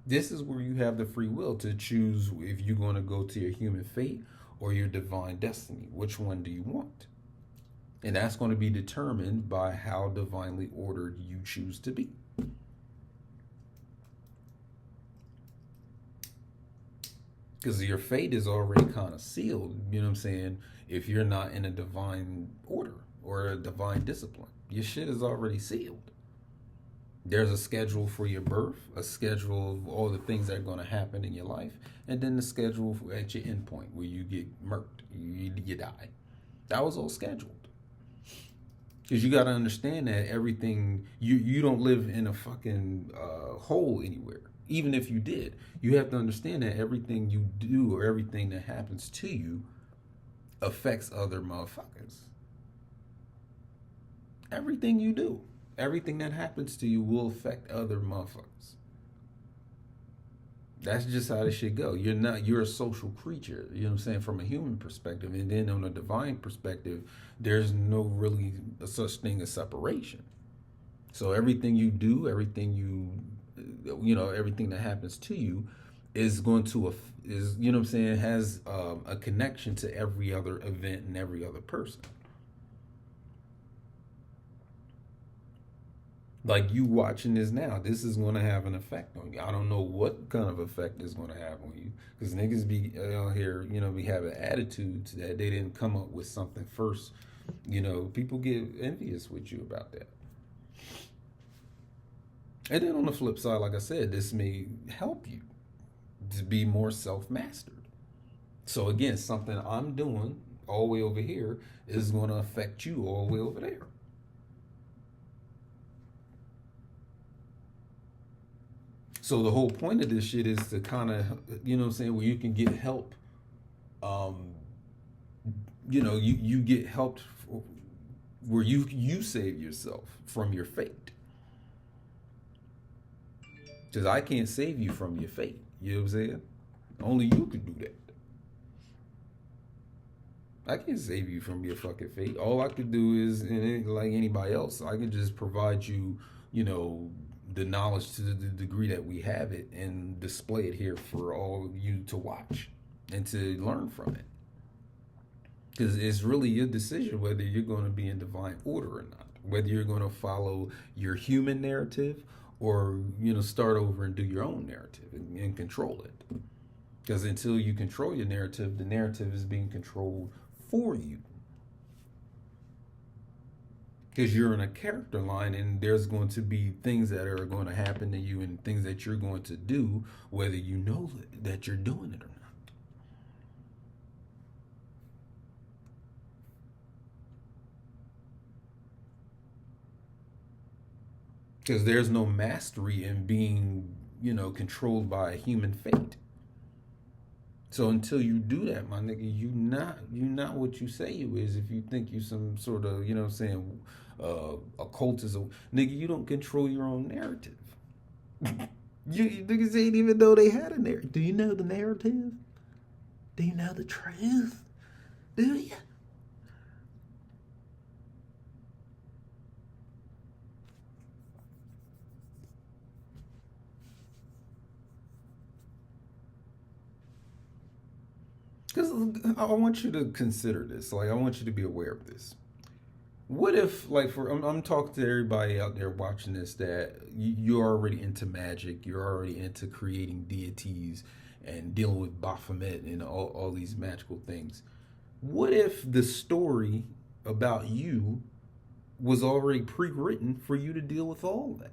This is where you have the free will to choose if you're going to go to your human fate or your divine destiny. Which one do you want? And that's going to be determined by how divinely ordered you choose to be. Because your fate is already kind of sealed, you know what I'm saying, if you're not in a divine order or a divine discipline. Your shit is already sealed. There's a schedule for your birth, a schedule of all the things that are going to happen in your life, and then the schedule at your end point where you get murked, you die. That was all scheduled. Because you got to understand that everything, you don't live in a fucking hole anywhere even if you did, you have to understand that everything you do or everything that happens to you affects other motherfuckers. Everything you do, everything that happens to you will affect other motherfuckers. That's just how this shit go. You're a social creature, you know what I'm saying, from a human perspective. And then on a divine perspective, there's no really such thing as separation. So everything you do, everything that happens to you is going to, is, you know what I'm saying, has a connection to every other event and every other person. Like you watching this now, this is going to have an effect on you. I don't know what kind of effect it's going to have on you, because niggas be out here, be having attitudes that they didn't come up with something first. People get envious with you about that. And then on the flip side, like I said, this may help you to be more self-mastered. So again, something I'm doing all the way over here is going to affect you all the way over there. So the whole point of this shit is to kind of, where you can get help. You get helped where you save yourself from your fate. Because I can't save you from your fate. You know what I'm saying? Only you can do that. I can't save you from your fucking fate. All I could do is, like anybody else, I can just provide you, the knowledge to the degree that we have it and display it here for all of you to watch and to learn from it. Because it's really your decision whether you're going to be in divine order or not, whether you're going to follow your human narrative or, start over and do your own narrative and control it. Because until you control your narrative, the narrative is being controlled for you. Because you're in a character line and there's going to be things that are going to happen to you and things that you're going to do, whether you know that you're doing it or not. Because there's no mastery in being, controlled by a human fate. So until you do that, my nigga, you not what you say you is. If you think you some sort of, occultism, nigga, you don't control your own narrative. You niggas ain't even know they had a narrative. Do you know the narrative? Do you know the truth? Do you? Because I want you to consider this. Like, I want you to be aware of this. What if, like, I'm talking to everybody out there watching this that you're already into magic, you're already into creating deities and dealing with Baphomet and all these magical things. What if the story about you was already pre-written for you to deal with all that?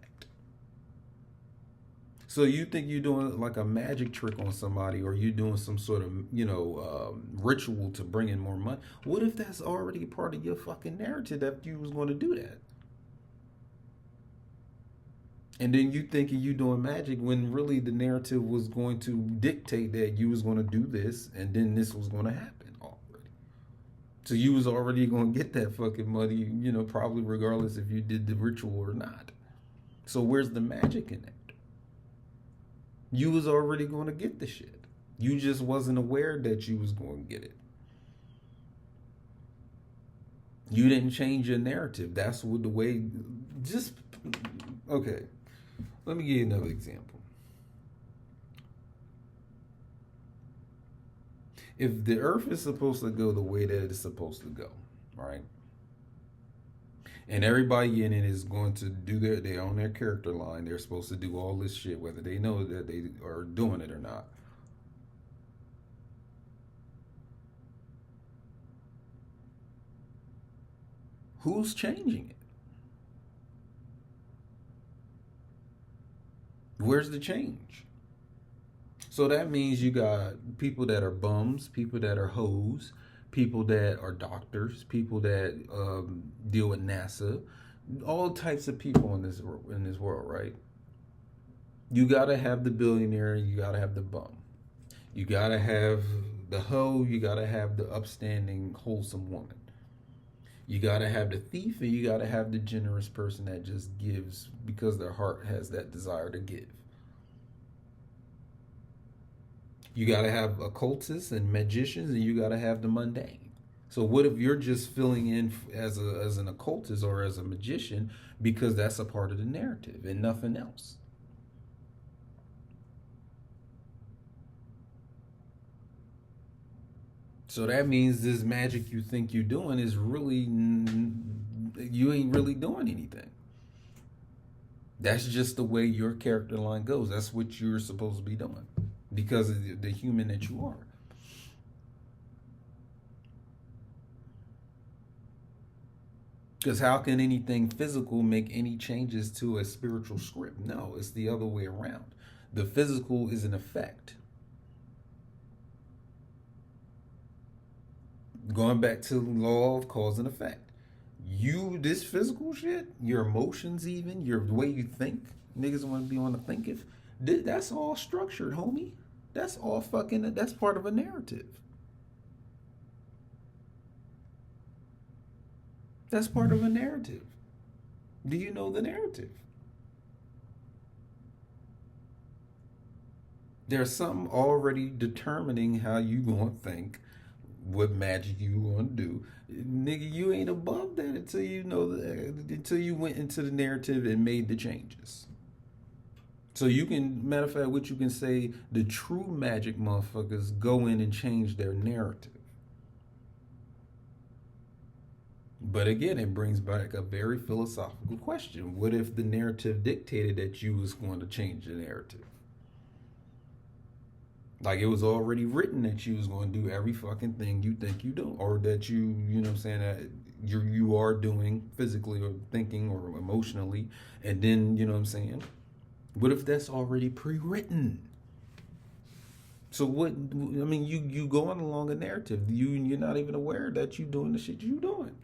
So you think you're doing like a magic trick on somebody, or you're doing some sort of, ritual to bring in more money. What if that's already part of your fucking narrative that you was going to do that? And then you thinking you doing magic when really the narrative was going to dictate that you was going to do this and then this was going to happen already. So you was already going to get that fucking money, probably regardless if you did the ritual or not. So where's the magic in that? You was already going to get the shit. You just wasn't aware that you was going to get it. You didn't change your narrative. That's what the way, okay. Let me give you another example. If the earth is supposed to go the way that it's supposed to go, right? And everybody in it is going to do they're on their character line. They're supposed to do all this shit, whether they know that they are doing it or not. Who's changing it? Where's the change? So that means you got people that are bums, people that are hoes, people that are doctors, people that deal with NASA, all types of people in this world, right? You gotta have the billionaire, you gotta have the bum. You gotta have the hoe, you gotta have the upstanding, wholesome woman. You gotta have the thief, and you gotta have the generous person that just gives because their heart has that desire to give. You gotta have occultists and magicians, and you gotta have the mundane. So what if you're just filling in as an occultist or as a magician because that's a part of the narrative and nothing else? So that means this magic you think you're doing is really, you ain't really doing anything. That's just the way your character line goes. That's what you're supposed to be doing because of the human that you are. Because how can anything physical make any changes to a spiritual script? No, it's the other way around. The physical is an effect. Going back to the law of cause and effect. This physical shit, your emotions, even your way you think, niggas want to be on the thinking. That's all structured, homie. That's all fucking. That's part of a narrative. That's part of a narrative. Do you know the narrative? There's something already determining how you gonna think, what magic you gonna do. Nigga, you ain't above that until you know until you went into the narrative and made the changes. So you can, matter of fact, what you can say, the true magic motherfuckers go in and change their narrative. But again, it brings back a very philosophical question. What if the narrative dictated that you was going to change the narrative? Like it was already written that you was going to do every fucking thing you think you do, or that you know what I'm saying, that you are doing physically or thinking or emotionally, and then you know what I'm saying. What if that's already pre-written? So what? I mean, you going along a narrative. You're not even aware that you doing the shit you doing.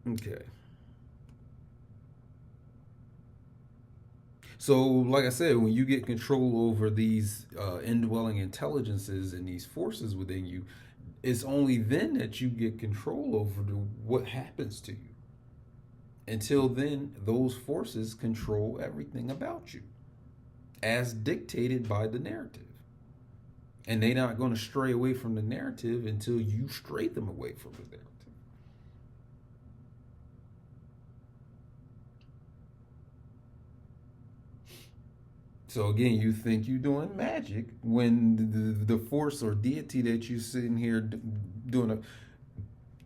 Okay. So, like I said, when you get control over these indwelling intelligences and these forces within you, it's only then that you get control over what happens to you. Until then, those forces control everything about you, as dictated by the narrative. And they're not going to stray away from the narrative until you stray them away from the narrative. So again, you think you're doing magic when the force or deity that you sitting here doing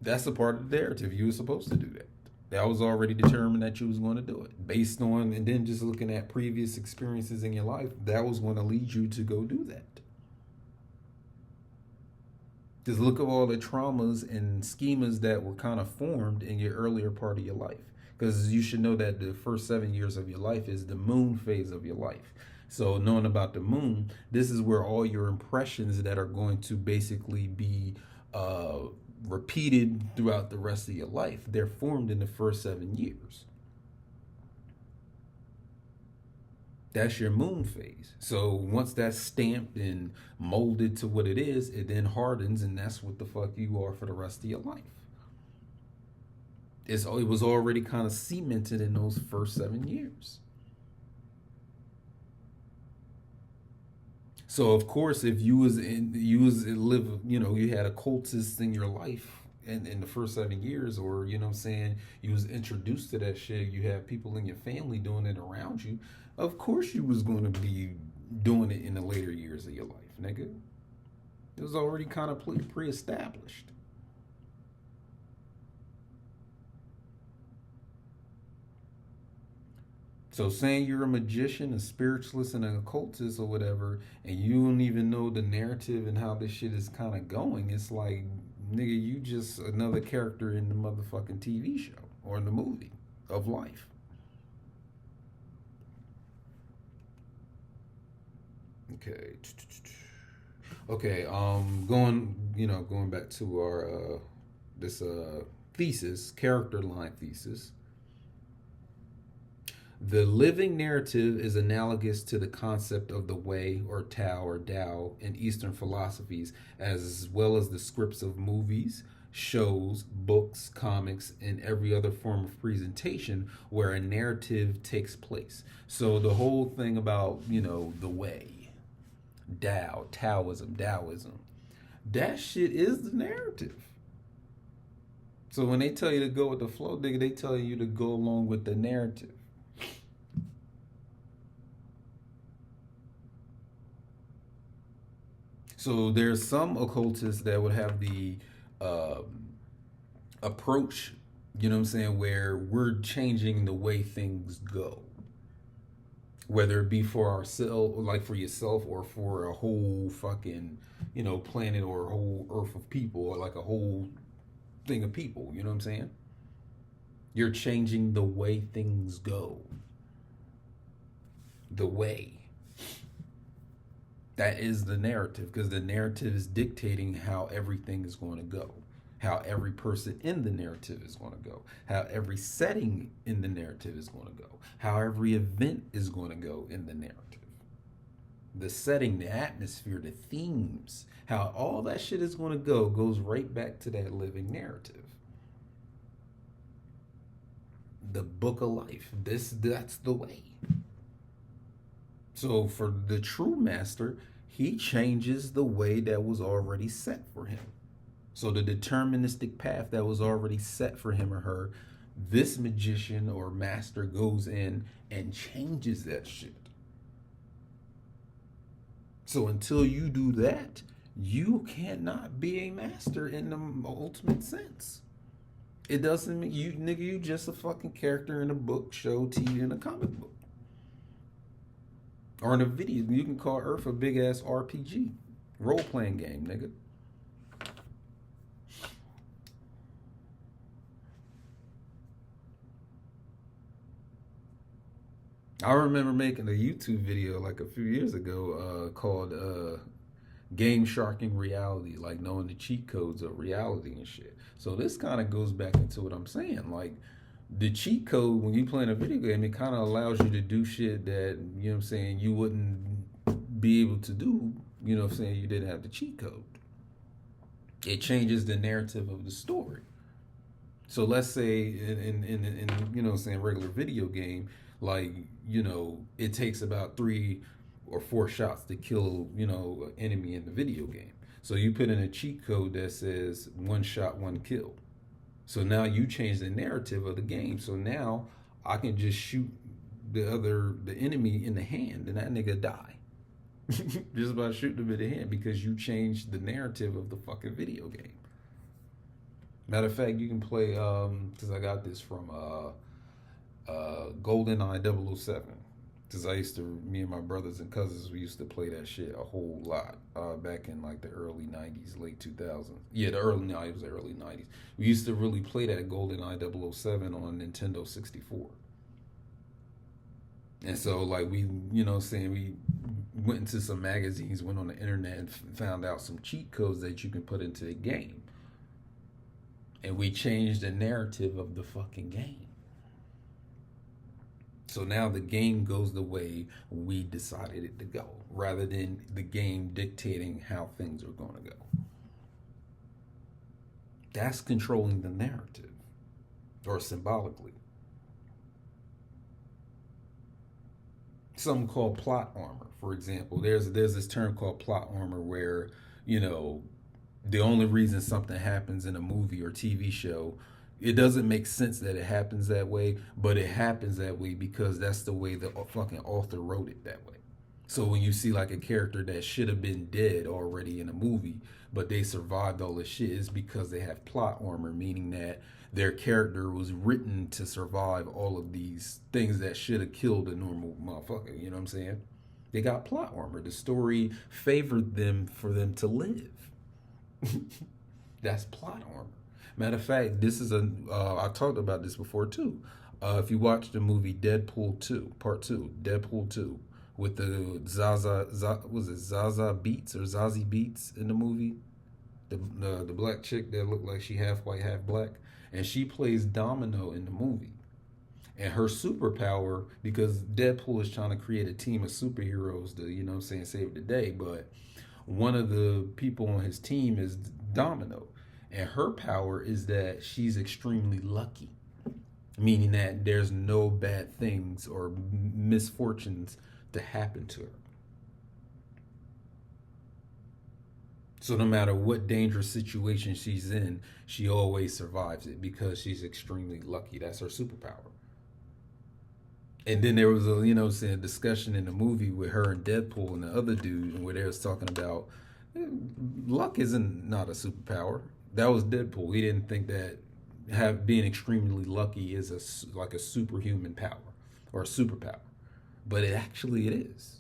that's a part of the narrative. You were supposed to do that. That was already determined that you was going to do it based on, and then just looking at previous experiences in your life, that was going to lead you to go do that. Just look at all the traumas and schemas that were kind of formed in your earlier part of your life. Because you should know that the first 7 years of your life is the moon phase of your life. So knowing about the moon, this is where all your impressions that are going to basically be repeated throughout the rest of your life, they're formed in the first 7 years. That's your moon phase. So once that's stamped and molded to what it is, it then hardens, and that's what the fuck you are for the rest of your life. It was already kind of cemented in those first 7 years. So of course, if you was live, you had occultists in your life in the first 7 years, or you know what I'm saying, you was introduced to that shit, you have people in your family doing it around you, of course you was going to be doing it in the later years of your life, nigga. It was already kind of pre-established. So saying you're a magician, a spiritualist, and an occultist or whatever, and you don't even know the narrative and how this shit is kind of going, it's like, nigga, you just another character in the motherfucking TV show or in the movie of life. Okay. Okay, going back to our this thesis, character line thesis. The living narrative is analogous to the concept of the way or Tao or Tao in Eastern philosophies, as well as the scripts of movies, shows, books, comics, and every other form of presentation where a narrative takes place. So the whole thing about, the way, Tao, Taoism, that shit is the narrative. So when they tell you to go with the flow, nigga, they tell you to go along with the narrative. So there's some occultists that would have the approach, where we're changing the way things go. Whether it be for ourselves, like for yourself, or for a whole fucking, planet or a whole earth of people, or like a whole thing of people, you know what I'm saying? You're changing the way things go. The way. That is the narrative, because the narrative is dictating how everything is going to go, how every person in the narrative is going to go, how every setting in the narrative is going to go, how every event is going to go in the narrative. The setting, the atmosphere, the themes, how all that shit is going to go goes right back to that living narrative. The book of life. That's the way. So for the true master, he changes the way that was already set for him. So the deterministic path that was already set for him or her, this magician or master goes in and changes that shit. So until you do that, you cannot be a master in the ultimate sense. It doesn't mean you just a fucking character in a book, show, TV, and a comic book. Or in a video. You can call Earth a big ass RPG. Role playing game, nigga. I remember making a YouTube video like a few years ago called Game Sharking Reality, like knowing the cheat codes of reality and shit. So this kind of goes back into what I'm saying. Like, the cheat code, when you play in a video game, it kind of allows you to do shit that, you wouldn't be able to do, you didn't have the cheat code. It changes the narrative of the story. So let's say in regular video game, like, it takes about 3 or 4 shots to kill, an enemy in the video game. So you put in a cheat code that says 1 shot, 1 kill. So now you change the narrative of the game. So now I can just shoot the enemy in the hand and that nigga die. Just by shooting him in the hand, because you changed the narrative of the fucking video game. Matter of fact, you can play, because I got this from GoldenEye 007. Because me and my brothers and cousins, we used to play that shit a whole lot back in like the early 90s, late 2000s. Yeah, the early 90s. We used to really play that GoldenEye 007 on Nintendo 64. And so like we went into some magazines, went on the internet and found out some cheat codes that you can put into the game. And we changed the narrative of the fucking game. So now the game goes the way we decided it to go, rather than the game dictating how things are going to go. That's controlling the narrative, or symbolically. Something called plot armor, for example. There's this term called plot armor where, the only reason something happens in a movie or TV show, it doesn't make sense that it happens that way, but it happens that way because that's the way the fucking author wrote it that way. So when you see like a character that should have been dead already in a movie, but they survived all this shit, is because they have plot armor, meaning that their character was written to survive all of these things that should have killed a normal motherfucker. You know what I'm saying? They got plot armor. The story favored them for them to live. That's plot armor. Matter of fact, this is I talked about this before too. If you watch the movie Deadpool 2, Part 2, Deadpool 2, with the Zazie Beetz or Zazie Beetz in the movie, the black chick that looked like she half white, half black, and she plays Domino in the movie. And her superpower, because Deadpool is trying to create a team of superheroes to, save the day, but one of the people on his team is Domino. And her power is that she's extremely lucky, meaning that there's no bad things or misfortunes to happen to her. So no matter what dangerous situation she's in, she always survives it because she's extremely lucky. That's her superpower. And then there was a discussion in the movie with her and Deadpool and the other dude, where they was talking about luck isn't not a superpower. That was Deadpool. He didn't think that being extremely lucky is like a superhuman power or a superpower, but it is.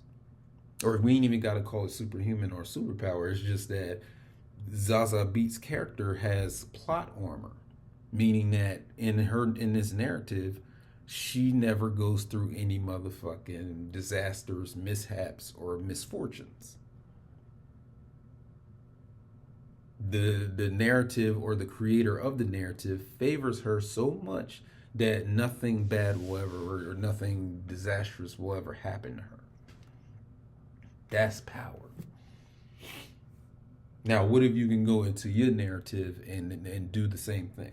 Or we ain't even got to call it superhuman or superpower. It's just that Zaza Beetz' character has plot armor, meaning that in this narrative, she never goes through any motherfucking disasters, mishaps, or misfortunes. The narrative or the creator of the narrative favors her so much that nothing bad will ever or nothing disastrous will ever happen to her. That's power. Now, what if you can go into your narrative and do the same thing?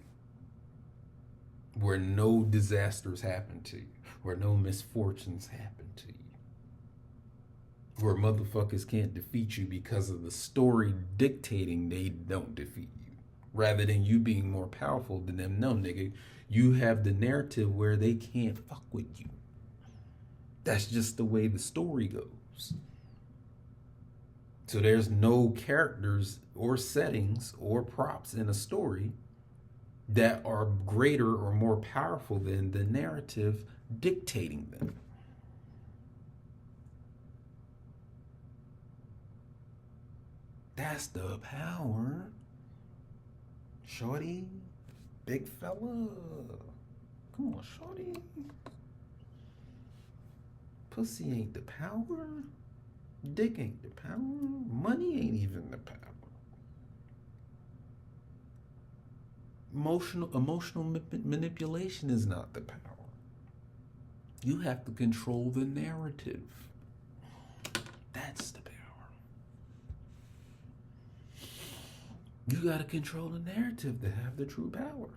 Where no disasters happen to you, where no misfortunes happen to you, where motherfuckers can't defeat you because of the story dictating they don't defeat you, rather than you being more powerful than them. No, nigga, you have the narrative where they can't fuck with you. That's just the way the story goes. So there's no characters or settings or props in a story that are greater or more powerful than the narrative dictating them. That's the power. Shorty, big fella. Come on, shorty. Pussy ain't the power. Dick ain't the power. Money ain't even the power. Emotional manipulation is not the power. You have to control the narrative. That's the power. You got to control the narrative to have the true power.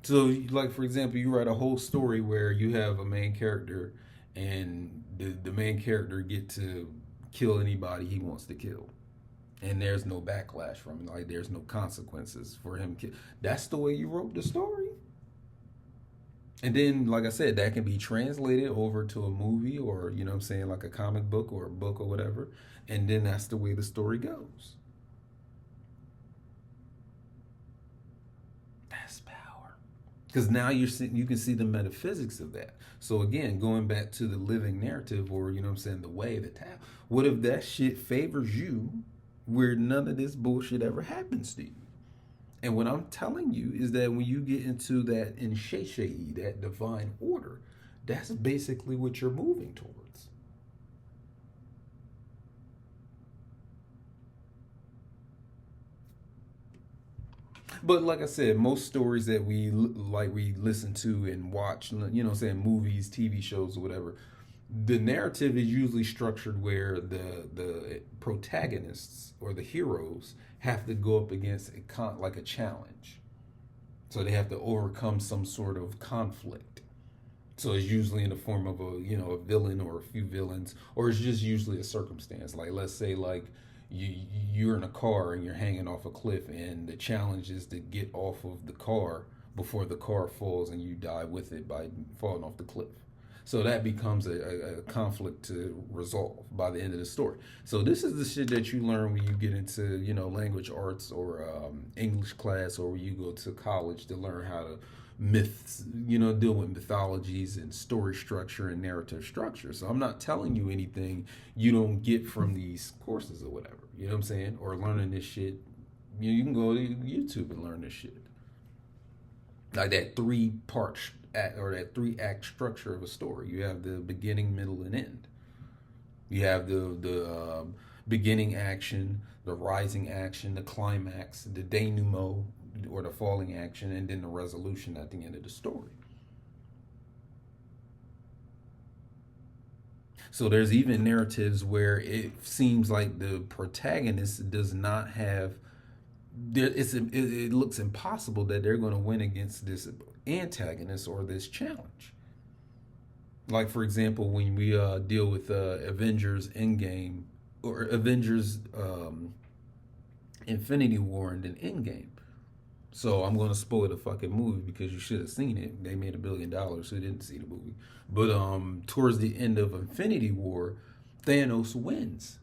So, like, for example, you write a whole story where you have a main character and the main character get to kill anybody he wants to kill. And there's no backlash from it. Like, there's no consequences for him. That's the way you wrote the story. And then, like I said, that can be translated over to a movie or, like a comic book or a book or whatever. And then that's the way the story goes. That's power. Because now you can see the metaphysics of that. So again, going back to the living narrative or, the way, the tap. What if that shit favors you where none of this bullshit ever happens to you? And what I'm telling you is that when you get into that insheshei, that divine order, that's basically what you're moving towards. But like I said, most stories that we listen to and watch, movies, TV shows, or whatever, the narrative is usually structured where the protagonists or the heroes have to go up against a challenge. So they have to overcome some sort of conflict. So it's usually in the form of a villain or a few villains, or it's just usually a circumstance. Like, let's say, like, you're in a car and you're hanging off a cliff, and the challenge is to get off of the car before the car falls and you die with it by falling off the cliff. So that becomes a conflict to resolve by the end of the story. So this is the shit that you learn when you get into, language arts or English class, or you go to college to learn how to deal with mythologies and story structure and narrative structure. So I'm not telling you anything you don't get from these courses or whatever. You know what I'm saying? Or learning this shit. You can go to YouTube and learn this shit. Like that 3-part or that 3-act structure of a story. You have the beginning, middle, and end. You have the beginning action, the rising action, the climax, the denouement, or the falling action, and then the resolution at the end of the story. So there's even narratives where it seems like the protagonist does not have it looks impossible that they're going to win against this antagonist or this challenge. Like, for example, when we deal with Avengers Endgame or Avengers Infinity War and then Endgame. So I'm going to spoil the fucking movie because you should have seen it. They made $1 billion, so you didn't see the movie. But towards the end of Infinity War, Thanos wins.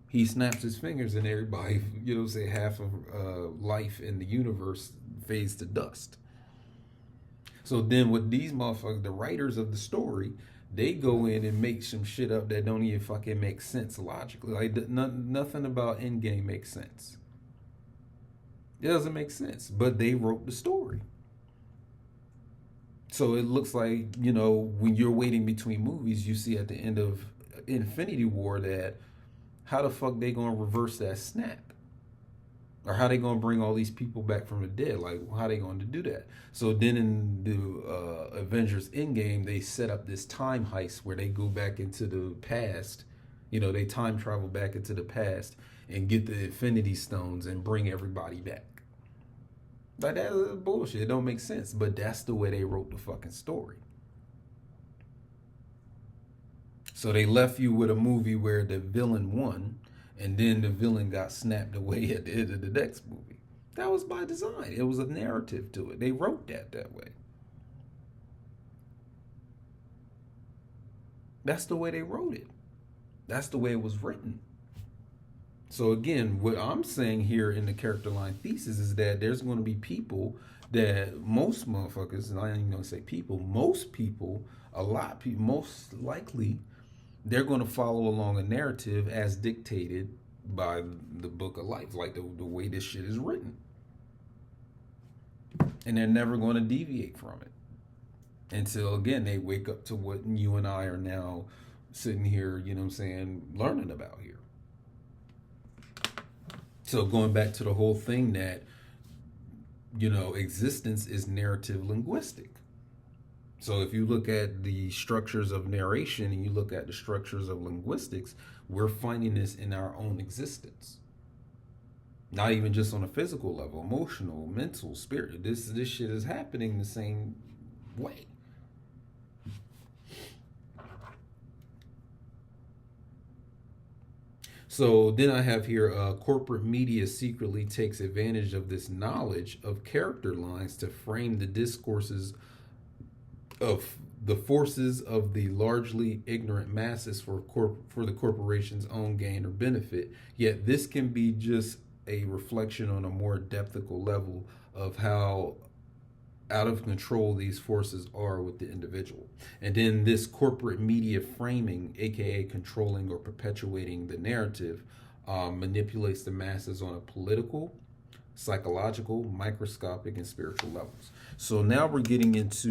He snaps his fingers and everybody, you know, say half of life in the universe fades to dust. So then with these motherfuckers, the writers of the story, they go in and make some shit up that don't even fucking make sense logically. Like nothing about Endgame makes sense. It doesn't make sense, but they wrote the story. So it looks like, you know, when you're waiting between movies, you see at the end of Infinity War that how the fuck they gonna reverse that snap? Or how they gonna bring all these people back from the dead? Like, how they going to do that? So then in the Avengers Endgame, they set up this time heist where they go back into the past. You know, they time travel back into the past and get the Infinity Stones and bring everybody back. Like, that is bullshit. It don't make sense. But that's the way they wrote the fucking story. So they left you with a movie where the villain won, and then the villain got snapped away at the end of the next movie. That was by design. It was a narrative to it. They wrote that way. That's the way they wrote it. That's the way it was written. So again, what I'm saying here in the character line thesis is that there's going to be people that most motherfuckers, and I ain't even going to say people, most people, a lot of people, most likely, they're going to follow along a narrative as dictated by the book of life, like the way this shit is written. And they're never going to deviate from it until, again, they wake up to what you and I are now sitting here, you know what I'm saying, learning about here. So going back to the whole thing that, you know, existence is narrative linguistic. So if you look at the structures of narration and you look at the structures of linguistics, we're finding this in our own existence. Not even just on a physical level, emotional, mental, spirit. This shit is happening the same way. So then I have here, corporate media secretly takes advantage of this knowledge of character lines to frame the discourses of the forces of the largely ignorant masses for the corporation's own gain or benefit. Yet this can be just a reflection on a more depthical level of how out of control these forces are with the individual. And then this corporate media framing, aka controlling or perpetuating the narrative, manipulates the masses on a political, psychological, microscopic, and spiritual levels. So now we're getting into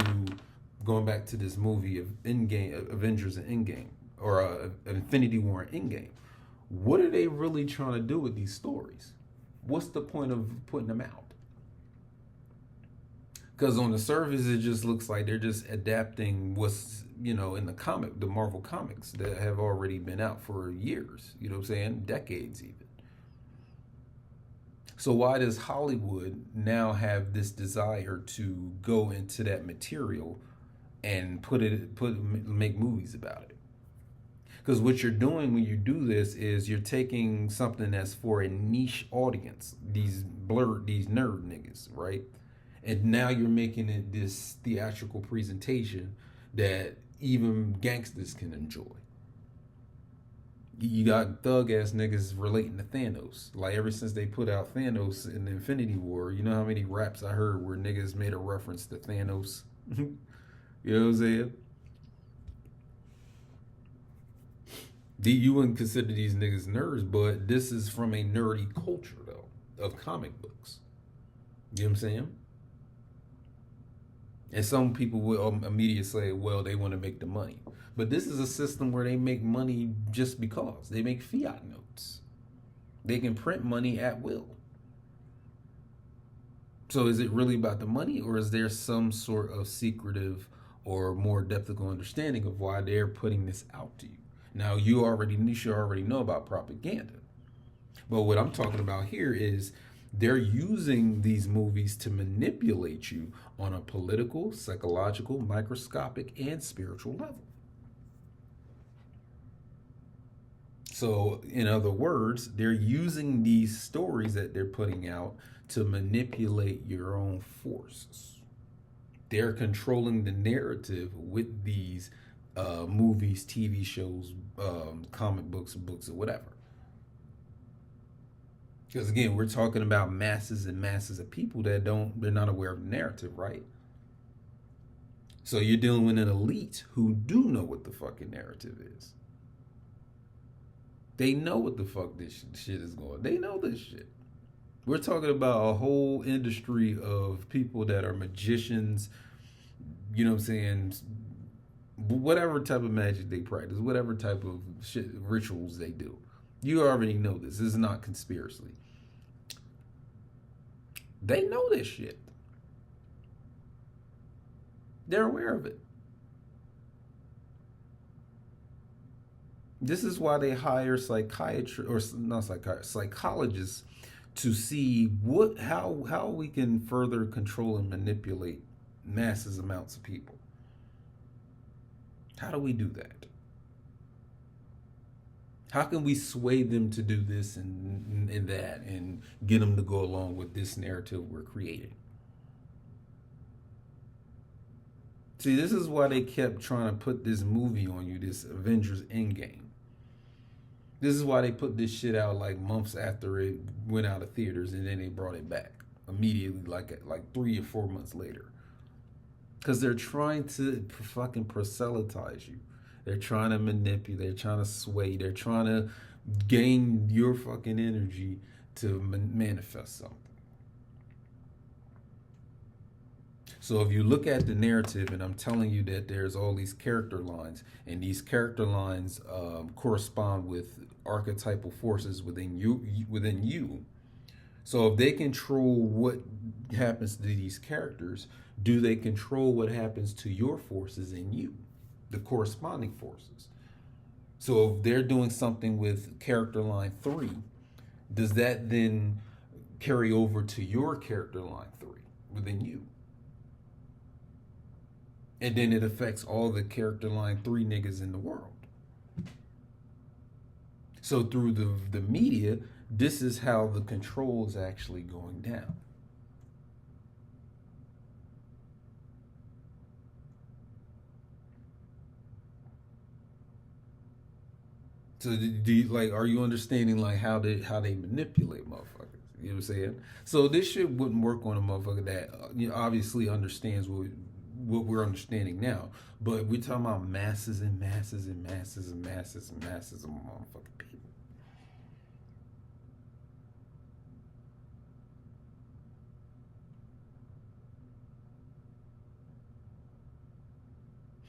going back to this movie of Endgame, Avengers and Endgame, or Infinity War and Endgame. What are they really trying to do with these stories? What's the point of putting them out? Because on the surface, it just looks like they're just adapting what's, you know, in the Marvel comics that have already been out for years, you know what I'm saying? Decades even. So why does Hollywood now have this desire to go into that material and make movies about it? Because what you're doing when you do this is you're taking something that's for a niche audience, these nerd niggas, right? And now you're making it this theatrical presentation that even gangsters can enjoy. You got thug ass niggas relating to Thanos. Like ever since they put out Thanos in the Infinity War, you know how many raps I heard where niggas made a reference to Thanos? You know what I'm saying? You wouldn't consider these niggas nerds, but this is from a nerdy culture, though, of comic books. You know what I'm saying? And some people will immediately say, well, they want to make the money. But this is a system where they make money just because. They make fiat notes. They can print money at will. So is it really about the money, or is there some sort of secretive or more depthical understanding of why they're putting this out to you? Now you should already know about propaganda. But what I'm talking about here is they're using these movies to manipulate you on a political, psychological, microscopic, and spiritual level. So, in other words, they're using these stories that they're putting out to manipulate your own forces. They're controlling the narrative with these movies, TV shows, comic books, or whatever. Because again, we're talking about masses and masses of people they're not aware of the narrative, right? So you're dealing with an elite who do know what the fucking narrative is. They know what the fuck this shit is going. They know this shit. We're talking about a whole industry of people that are magicians, you know what I'm saying? Whatever type of magic they practice, whatever type of shit, rituals they do. You already know this. This is not conspiracy. They know this shit. They're aware of it. This is why they hire psychiatrists, or not psychiatrists, psychologists to see how we can further control and manipulate masses amounts of people. How do we do that? How can we sway them to do this and that and get them to go along with this narrative we're creating? See, this is why they kept trying to put this movie on you, this Avengers Endgame. This is why they put this shit out like months after it went out of theaters, and then they brought it back immediately, like 3 or 4 months later. Because they're trying to fucking proselytize you. They're trying to manipulate. They're trying to sway. They're trying to gain your fucking energy to manifest something. So if you look at the narrative, and I'm telling you that there's all these character lines, and these character lines correspond with archetypal forces within you. So if they control what happens to these characters, do they control what happens to your forces in you, the corresponding forces? So if they're doing something with character line 3, does that then carry over to your character line 3 within you? And then it affects all the character line 3 niggas in the world. So through the media, this is how the control is actually going down. So are you understanding like how they manipulate motherfuckers? You know what I'm saying? So this shit wouldn't work on a motherfucker that obviously understands what we're understanding now. But we're talking about masses and masses and masses and masses and masses of motherfucking people.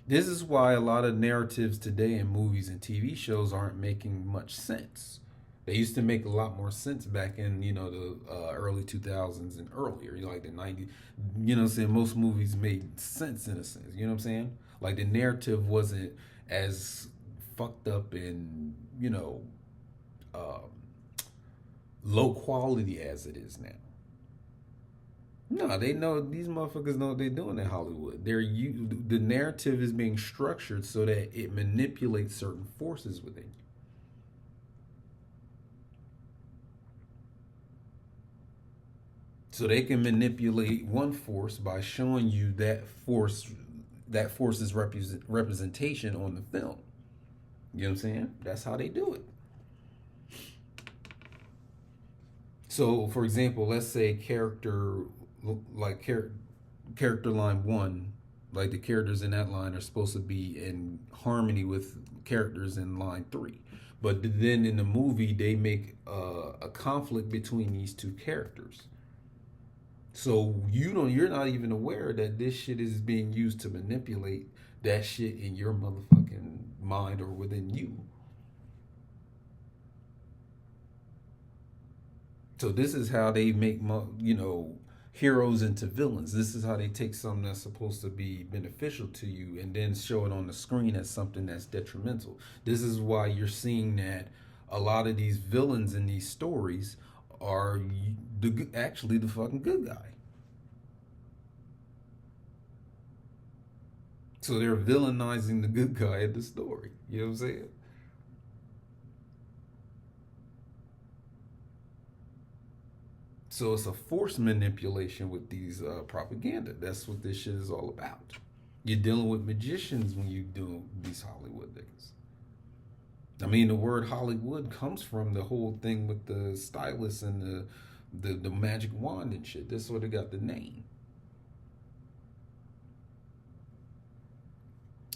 This is why a lot of narratives today in movies and TV shows aren't making much sense. They used to make a lot more sense back in, the early 2000s and earlier, like the 90s. You know what I'm saying? Most movies made sense in a sense. You know what I'm saying? Like the narrative wasn't as fucked up and, low quality as it is now. No, they know, these motherfuckers know what they're doing in Hollywood. The narrative is being structured so that it manipulates certain forces within you. So they can manipulate one force by showing you that force's representation on the film. You know what I'm saying? That's how they do it. So, for example, let's say character line 1, like the characters in that line are supposed to be in harmony with characters in line 3. But then in the movie, they make a conflict between these two characters. So you're not even aware that this shit is being used to manipulate that shit in your motherfucking mind or within you. So this is how they make, heroes into villains. This is how they take something that's supposed to be beneficial to you and then show it on the screen as something that's detrimental. This is why you're seeing that a lot of these villains in these stories are actually the fucking good guy. So they're villainizing the good guy in the story. You know what I'm saying? So it's a forced manipulation with these propaganda. That's what this shit is all about. You're dealing with magicians when you do these Hollywood things. I mean, the word Hollywood comes from the whole thing with the stylus and the magic wand and shit. That's where they got the name.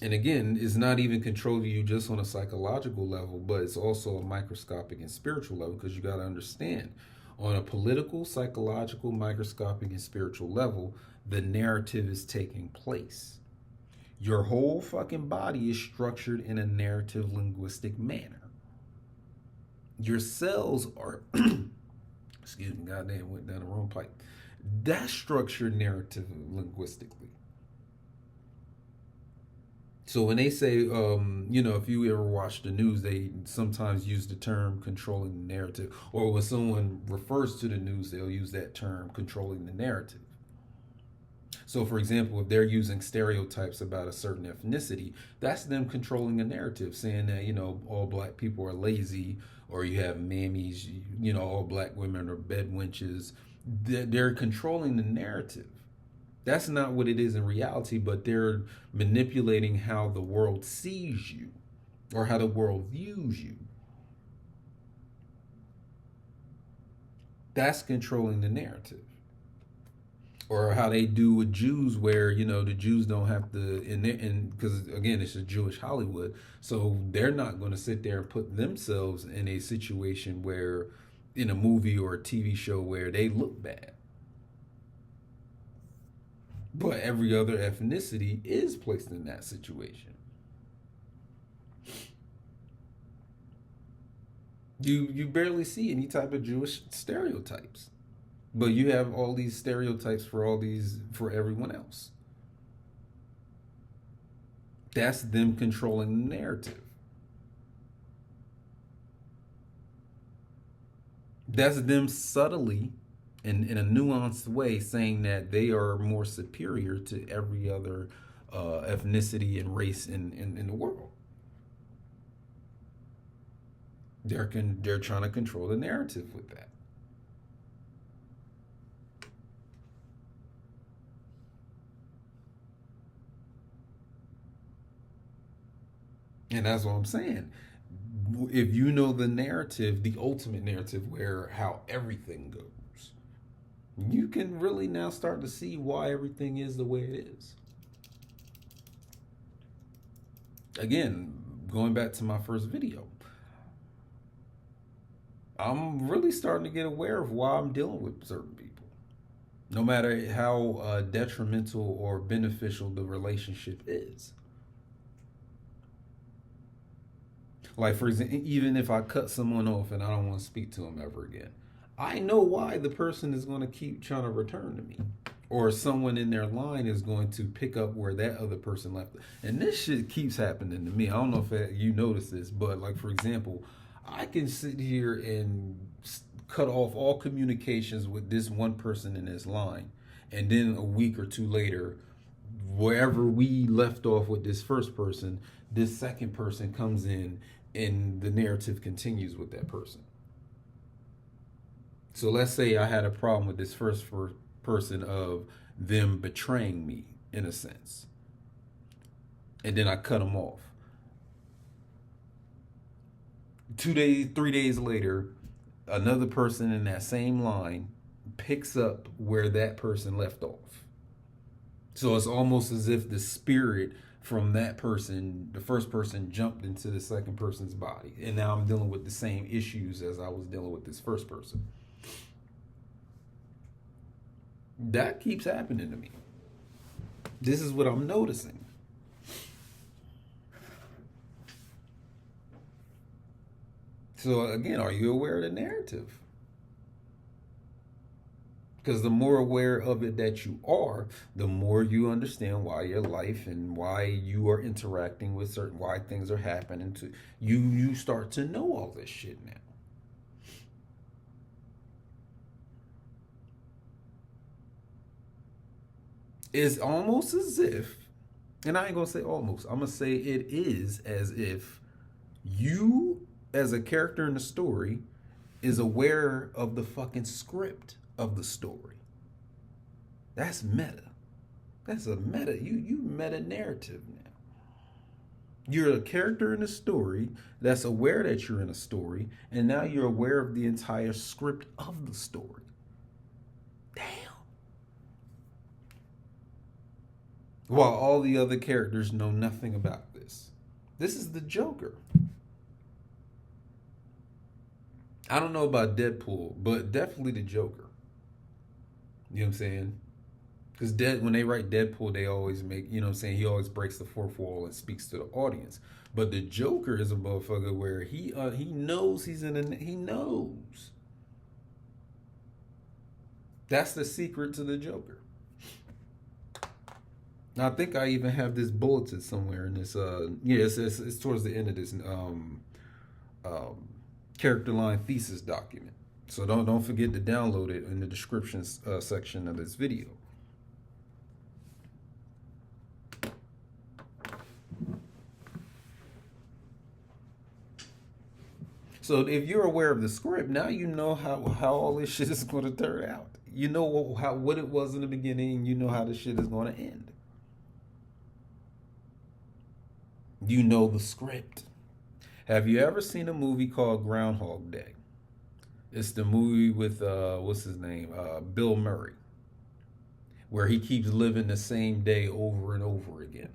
And again, it's not even controlling you just on a psychological level, but it's also a microscopic and spiritual level, because you got to understand, on a political, psychological, microscopic, and spiritual level, the narrative is taking place. Your whole fucking body is structured in a narrative linguistic manner. Your cells are, excuse me, goddamn, went down the wrong pipe. That's structured narrative linguistically. So when they say, if you ever watch the news, they sometimes use the term controlling the narrative. Or when someone refers to the news, they'll use that term controlling the narrative. So, for example, if they're using stereotypes about a certain ethnicity, that's them controlling a narrative, saying that, all black people are lazy, or you have mammies, all black women are bed wenches. They're controlling the narrative. That's not what it is in reality, but they're manipulating how the world sees you or how the world views you. That's controlling the narrative. Or how they do with Jews, where, the Jews don't have to, because again, it's a Jewish Hollywood, so they're not going to sit there and put themselves in a situation where, in a movie or a TV show, where they look bad. But every other ethnicity is placed in that situation. You barely see any type of Jewish stereotypes. But you have all these stereotypes for everyone else. That's them controlling the narrative. That's them subtly, in a nuanced way, saying that they are more superior to every other ethnicity and race in the world. They're trying to control the narrative with that. And that's what I'm saying. If you know the narrative, the ultimate narrative, where how everything goes, you can really now start to see why everything is the way it is. Again, going back to my first video, I'm really starting to get aware of why I'm dealing with certain people. No matter how detrimental or beneficial the relationship is. Like, for example, even if I cut someone off and I don't want to speak to them ever again, I know why the person is going to keep trying to return to me. Or someone in their line is going to pick up where that other person left. And this shit keeps happening to me. I don't know if you notice this, but like, for example, I can sit here and cut off all communications with this one person in this line. And then a week or two later, wherever we left off with this first person, this second person comes in and the narrative continues with that person. So let's say I had a problem with this first person of them betraying me, in a sense. And then I cut them off. 2 days, 3 days later, another person in that same line picks up where that person left off. So it's almost as if the spirit from that person, the first person, jumped into the second person's body. And now I'm dealing with the same issues as I was dealing with this first person. That keeps happening to me. This is what I'm noticing. So again, are you aware of the narrative? Because the more aware of it that you are, the more you understand why your life and why you are interacting with certain, why things are happening to you. You start to know all this shit now. It's almost as if, and I ain't gonna say almost, I'm gonna say it is as if you, as a character in the story, is aware of the fucking script of the story. That's meta. That's a meta. You meta narrative now. You're a character in a story that's aware that you're in a story, and now you're aware of the entire script of the story. Damn. While all the other characters know nothing about this. This is the Joker. I don't know about Deadpool, but definitely the Joker. You know what I'm saying? Because when they write Deadpool, they always make, you know what I'm saying, he always breaks the fourth wall and speaks to the audience. But the Joker is a motherfucker where he knows he knows. That's the secret to the Joker. Now, I think I even have this bulleted somewhere in this. It's towards the end of this Character Line Thesis document. So don't forget to download it in the description section of this video. So if you're aware of the script, now you know how all this shit is going to turn out. You know what it was in the beginning, and you know how this shit is going to end. You know the script. Have you ever seen a movie called Groundhog Day? It's the movie with what's his name, Bill Murray, where he keeps living the same day over and over again.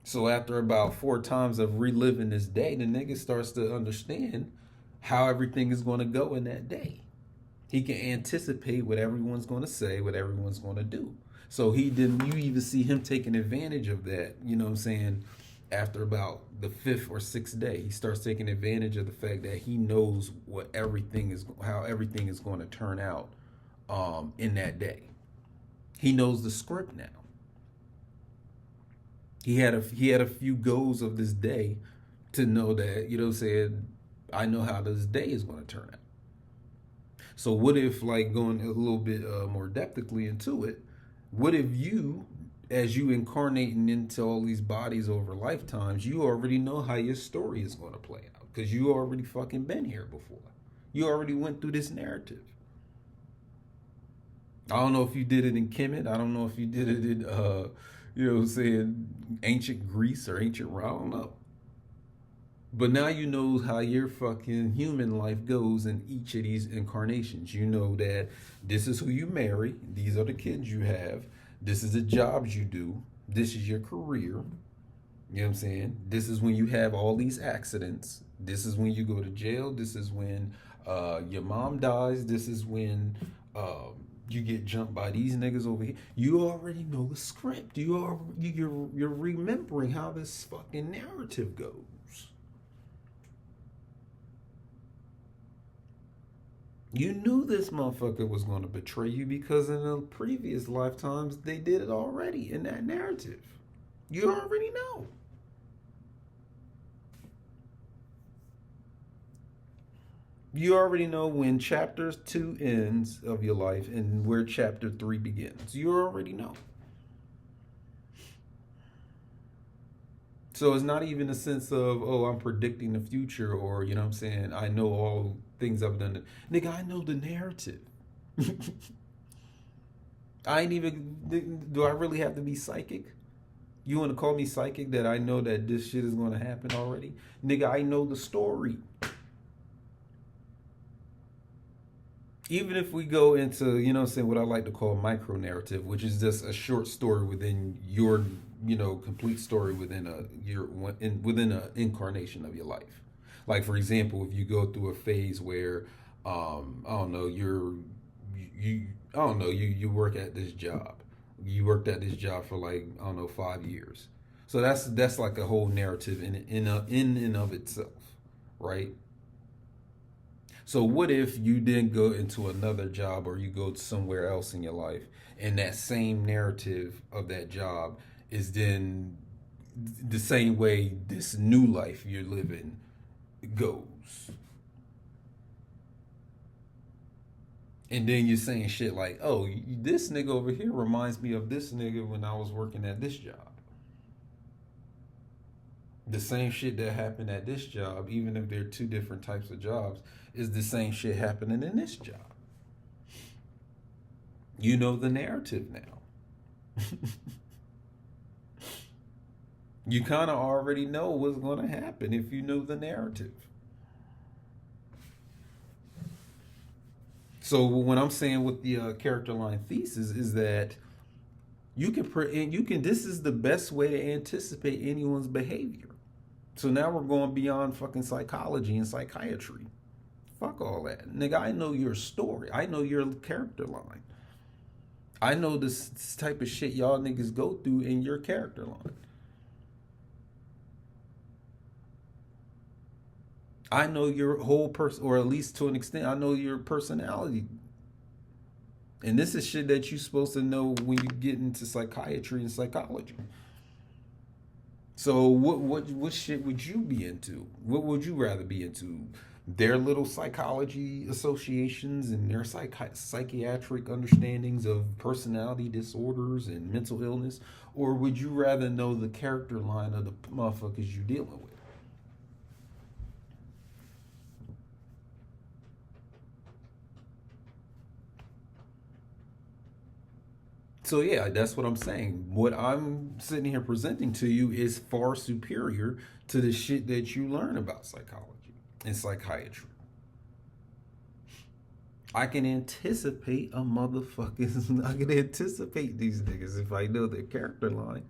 So after about 4 times of reliving this day, the nigga starts to understand how everything is going to go in that day. He can anticipate what everyone's going to say, what everyone's going to do. So you even see him taking advantage of that, you know what I'm saying, after about the 5th or 6th day. He starts taking advantage of the fact that he knows how everything is going to turn out in that day. He knows the script now. He had a few goes of this day to know that, you know what I'm saying, I know how this day is going to turn out. So what if, like, going a little bit more depthically into it, what if you, as you incarnating into all these bodies over lifetimes, you already know how your story is going to play out because you already fucking been here before. You already went through this narrative. I don't know if you did it in Kemet. I don't know if you did it in, you know what I'm saying, ancient Greece or ancient Rome. I don't know. But now you know how your fucking human life goes in each of these incarnations. You know that this is who you marry. These are the kids you have. This is the jobs you do. This is your career. You know what I'm saying? This is when you have all these accidents. This is when you go to jail. This is when your mom dies. This is when you get jumped by these niggas over here. You already know the script. You're remembering how this fucking narrative goes. You knew this motherfucker was going to betray you because in the previous lifetimes they did it already in that narrative. You already know. You already know when chapter 2 ends of your life and where chapter 3 begins. You already know. So it's not even a sense of, oh, I'm predicting the future, or, you know what I'm saying, I know all things I've done. Nigga, I know the narrative. I ain't even, do I really have to be psychic? You want to call me psychic that I know that this shit is going to happen already? Nigga, I know the story. Even if we go into, you know what I'm saying, what I like to call micro narrative, which is just a short story within your, you know, complete story within within an incarnation of your life. Like, for example, if you go through a phase where I don't know, you work at this job. You worked at this job for, like, I don't know, 5 years. So that's like a whole narrative in and of itself, right? So what if you then go into another job or you go somewhere else in your life and that same narrative of that job is then the same way this new life you're living goes. And then you're saying shit like, oh, this nigga over here reminds me of this nigga when I was working at this job. The same shit that happened at this job, even if they're two different types of jobs, is the same shit happening in this job. You know the narrative now. You kind of already know what's going to happen if you know the narrative. So what I'm saying with the character line thesis is that you can. This is the best way to anticipate anyone's behavior. So now we're going beyond fucking psychology and psychiatry. Fuck all that, nigga. I know your story. I know your character line. I know this type of shit y'all niggas go through in your character line. I know your whole person, or at least to an extent, I know your personality. And this is shit that you're supposed to know when you get into psychiatry and psychology. So what shit would you be into? What would you rather be into? Their little psychology associations and their psychiatric understandings of personality disorders and mental illness? Or would you rather know the character line of the motherfuckers you're dealing with? So yeah, that's what I'm saying. What I'm sitting here presenting to you is far superior to the shit that you learn about psychology and psychiatry. I can anticipate a motherfucking I can anticipate these niggas if I know their character line.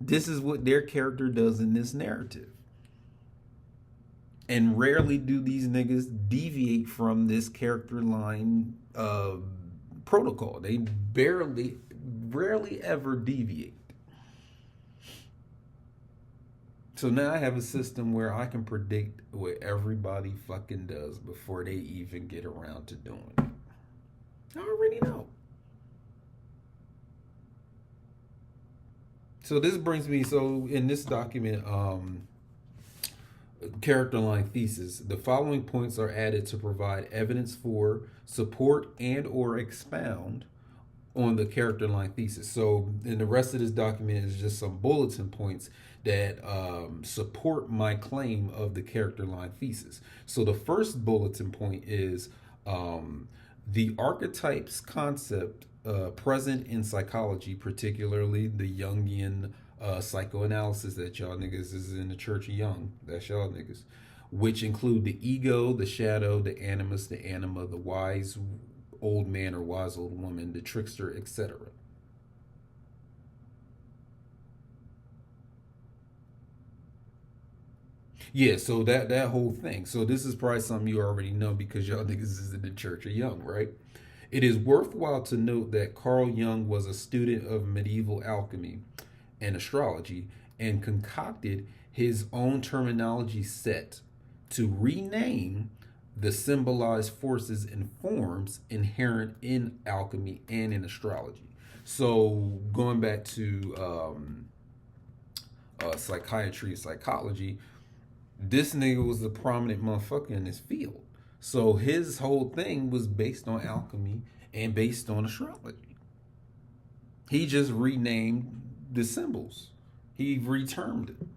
This is what their character does in this narrative. And rarely do these niggas deviate from this character line protocol. They rarely ever deviate. So now I have a system where I can predict what everybody fucking does before they even get around to doing it. I already know. So this brings me, so in this document, character line thesis, the following points are added to provide evidence for, support, and or expound on the character line thesis. So in the rest of this document is just some bulletin points that support my claim of the character line thesis. So the first bulletin point is the archetypes concept present in psychology, particularly the Jungian psychoanalysis that y'all niggas is in the Church of Jung. That's y'all niggas. Which include the ego, the shadow, the animus, the anima, the wise old man or wise old woman, the trickster, etc. Yeah, so that whole thing. So this is probably something you already know because y'all niggas is in the Church of Jung, right? It is worthwhile to note that Carl Jung was a student of medieval alchemy and astrology and concocted his own terminology set to rename the symbolized forces and forms inherent in alchemy and in astrology. So going back to psychiatry and psychology, this nigga was a prominent motherfucker in this field. So his whole thing was based on alchemy and based on astrology. He just renamed the symbols. He retermed it.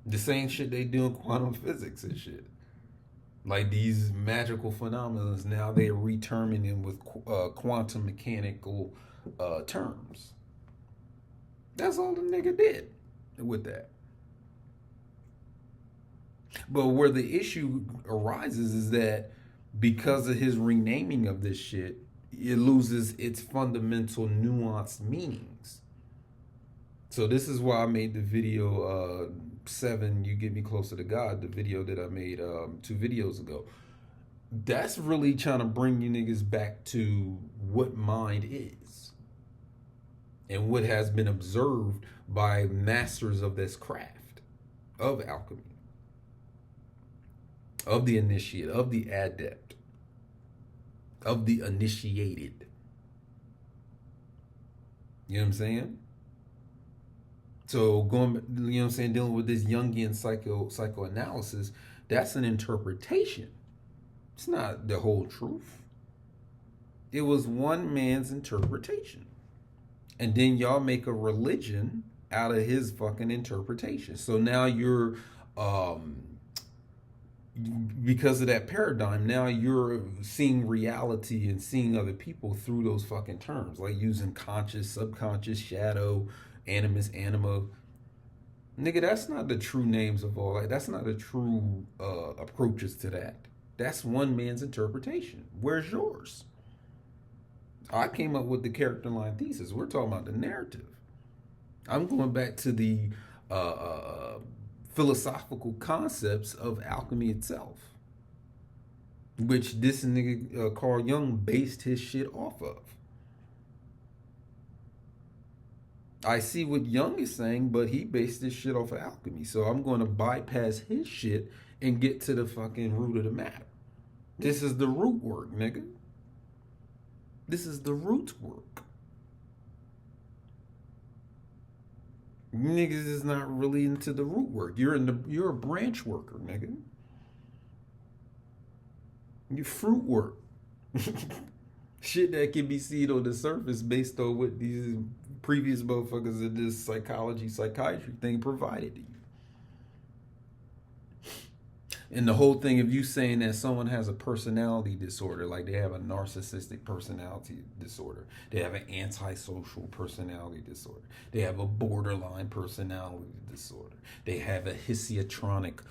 The same shit they do in quantum physics and shit. Like these magical phenomena, now they're reterming them with quantum mechanical terms. That's all the nigga did with that. But where the issue arises is that because of his renaming of this shit, it loses its fundamental nuanced meanings. So this is why I made the video 7, You Get Me Closer to God, the video that I made 2 videos ago. That's really trying to bring you niggas back to what mind is and what has been observed by masters of this craft of alchemy. of the initiate, of the adept, of the initiated. You know what I'm saying? So going, you know what I'm saying, dealing with this Jungian psychoanalysis, that's an interpretation. It's not the whole truth. It was one man's interpretation. And then y'all make a religion out of his fucking interpretation. So now you're because of that paradigm, now you're seeing reality and seeing other people through those fucking terms, like using conscious, subconscious, shadow, animus, anima. Nigga, that's not the true names of all. Like, that's not the true approaches to that. That's one man's interpretation. Where's yours? I came up with the character line thesis. We're talking about the narrative. I'm going back to the philosophical concepts of alchemy itself, which this nigga Carl Jung based his shit off of. I see what Jung is saying, but he based this shit off of alchemy. So I'm going to bypass his shit and get to the fucking root of the matter. This is the root work, nigga. This is the root work. Niggas is not really into the root work. You're a branch worker, nigga. You fruit work. Shit that can be seen on the surface based on what these previous motherfuckers in this psychiatry thing provided to you. And the whole thing of you saying that someone has a personality disorder, like they have a narcissistic personality disorder, they have an antisocial personality disorder, they have a borderline personality disorder, they have a histrionic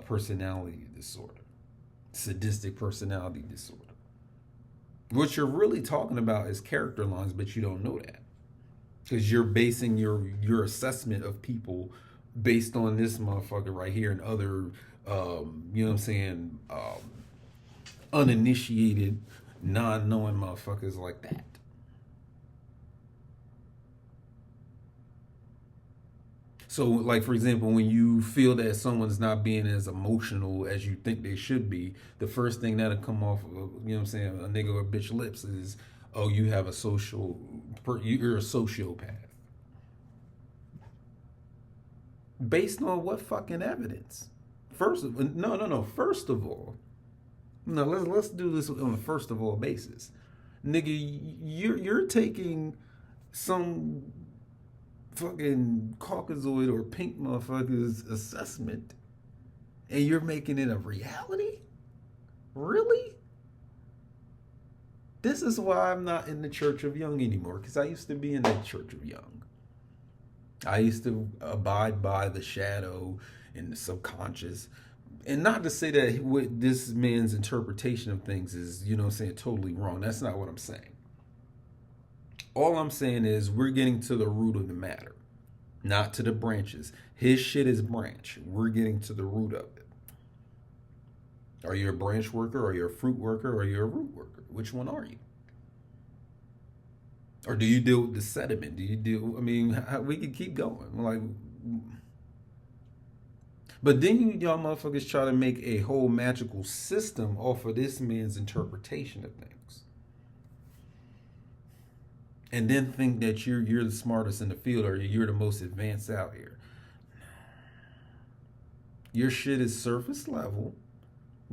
personality disorder, sadistic personality disorder. What you're really talking about is character lines, but you don't know that. Because you're basing your assessment of people based on this motherfucker right here and other you know what I'm saying, uninitiated, non-knowing motherfuckers like that. So, like, for example, when you feel that someone's not being as emotional as you think they should be, the first thing that'll come off of, you know what I'm saying, a nigga or bitch lips is, oh, you're a sociopath. Based on what fucking evidence? First of all, let's do this on a first of all basis. Nigga, you're taking some fucking Caucasoid or pink motherfucker's assessment and you're making it a reality? Really? This is why I'm not in the Church of Jung anymore, because I used to be in the Church of Jung. I used to abide by the shadow and the subconscious. And not to say that what this man's interpretation of things is, you know what I'm saying, totally wrong. That's not what I'm saying. All I'm saying is we're getting to the root of the matter, not to the branches. His shit is branch. We're getting to the root of it. Are you a branch worker? Are you a fruit worker? Or are you a root worker? Which one are you? Or do you deal with the sediment? We can keep going. Like, but then y'all motherfuckers try to make a whole magical system off of this man's interpretation of things. And then think that you're the smartest in the field or you're the most advanced out here. Your shit is surface level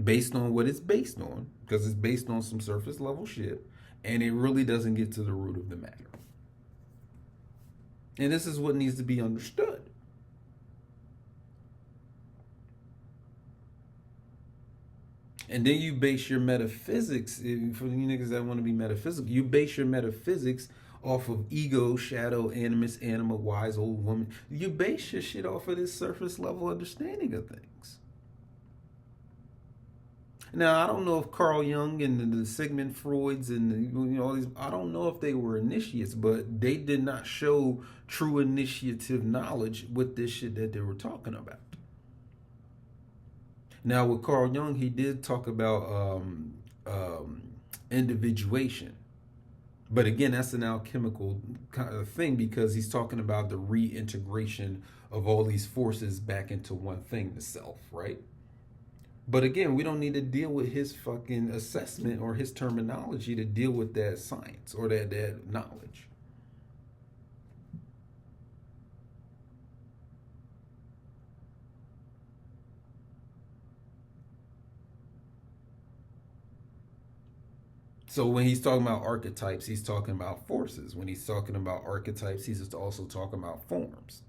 based on what it's based on, because it's based on some surface level shit, and it really doesn't get to the root of the matter. And this is what needs to be understood. And then you base your metaphysics, for you niggas that want to be metaphysical, you base your metaphysics off of ego, shadow, animus, anima, wise old woman. You base your shit off of this surface level understanding of things. Now, I don't know if Carl Jung and the Sigmund Freuds and all these, I don't know if they were initiates, but they did not show true initiative knowledge with this shit that they were talking about. Now, with Carl Jung, he did talk about individuation. But again, that's an alchemical kind of thing, because he's talking about the reintegration of all these forces back into one thing, the self, right? But again, we don't need to deal with his fucking assessment or his terminology to deal with that science or that knowledge. So when he's talking about archetypes, he's talking about forces. When he's talking about archetypes, he's also talking about forms.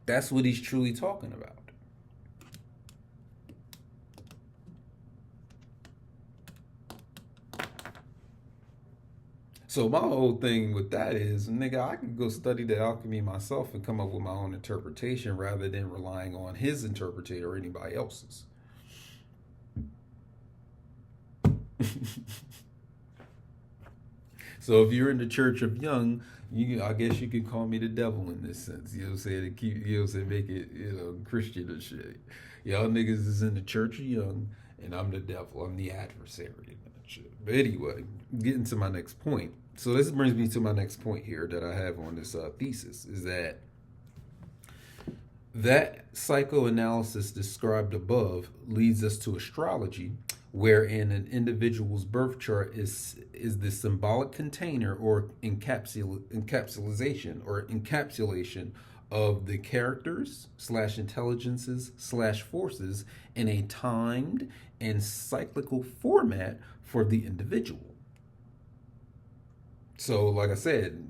That's what he's truly talking about. So my whole thing with that is, nigga, I can go study the alchemy myself and come up with my own interpretation rather than relying on his interpretation or anybody else's. So if you're in the Church of Young, I guess you could call me the devil in this sense. You know what I'm saying? To keep, you know what I'm saying, make it, Christian and shit. Y'all niggas is in the Church of Young, and I'm the devil. I'm the adversary and that shit. But anyway, getting to my next point. So this brings me to my next point here that I have on this thesis, is that psychoanalysis described above leads us to astrology, wherein an individual's birth chart is the symbolic container or encapsulation of the characters slash intelligences slash forces in a timed and cyclical format for the individual. So, like I said,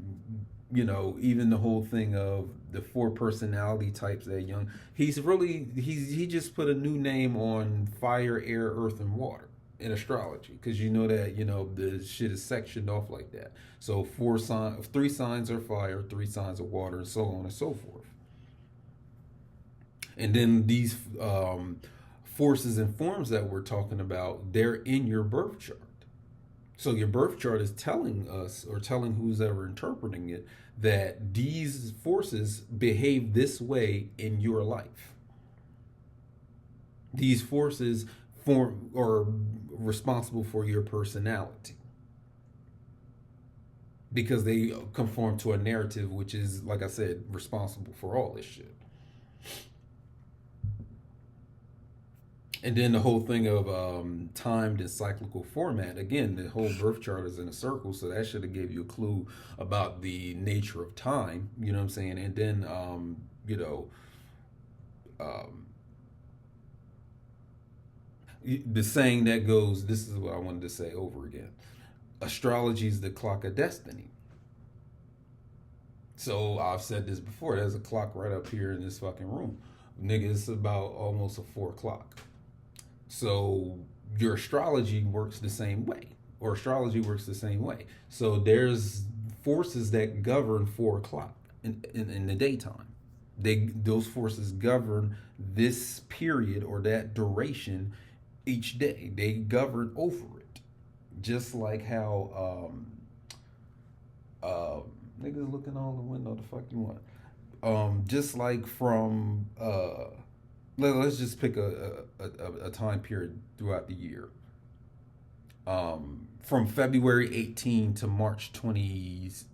even the whole thing of the 4 personality types that Jung, he just put a new name on fire, air, earth, and water in astrology, because that the shit is sectioned off like that. So 3 signs are fire, 3 signs are water, and so on and so forth. And then these forces and forms that we're talking about, they're in your birth chart. So your birth chart is telling us, or telling who's ever interpreting it, that these forces behave this way in your life. These forces form or responsible for your personality, because they conform to a narrative, which is, like I said, responsible for all this shit. And then the whole thing of timed and cyclical format. Again, the whole birth chart is in a circle, so that should have gave you a clue about the nature of time. You know what I'm saying? And then, the saying that goes, this is what I wanted to say over again. Astrology is the clock of destiny. So I've said this before. There's a clock right up here in this fucking room. Nigga, it's about almost 4 o'clock. So your astrology works the same way, or astrology works the same way. So there's forces that govern 4 o'clock in the daytime. Those forces govern this period or that duration each day. They govern over it, just like how niggas looking all the window. The fuck you want? Just like from let's just pick a time period throughout the year. From February 18 to March 20th.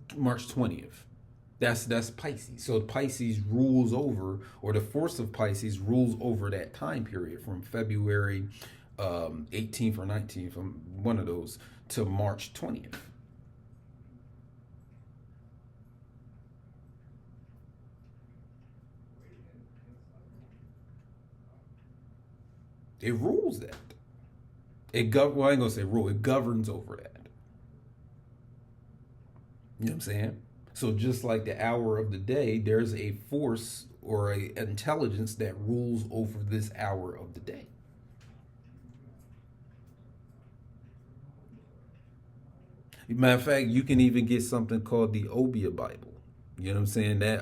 That's Pisces. So Pisces rules over, or the force of Pisces rules over that time period from February 18th or 19th, from one of those, to March 20th. It rules that. I ain't gonna say rule. It governs over that. You know what I'm saying? So just like the hour of the day, there's a force or an intelligence that rules over this hour of the day. Matter of fact, you can even get something called the Obia Bible. You know what I'm saying? That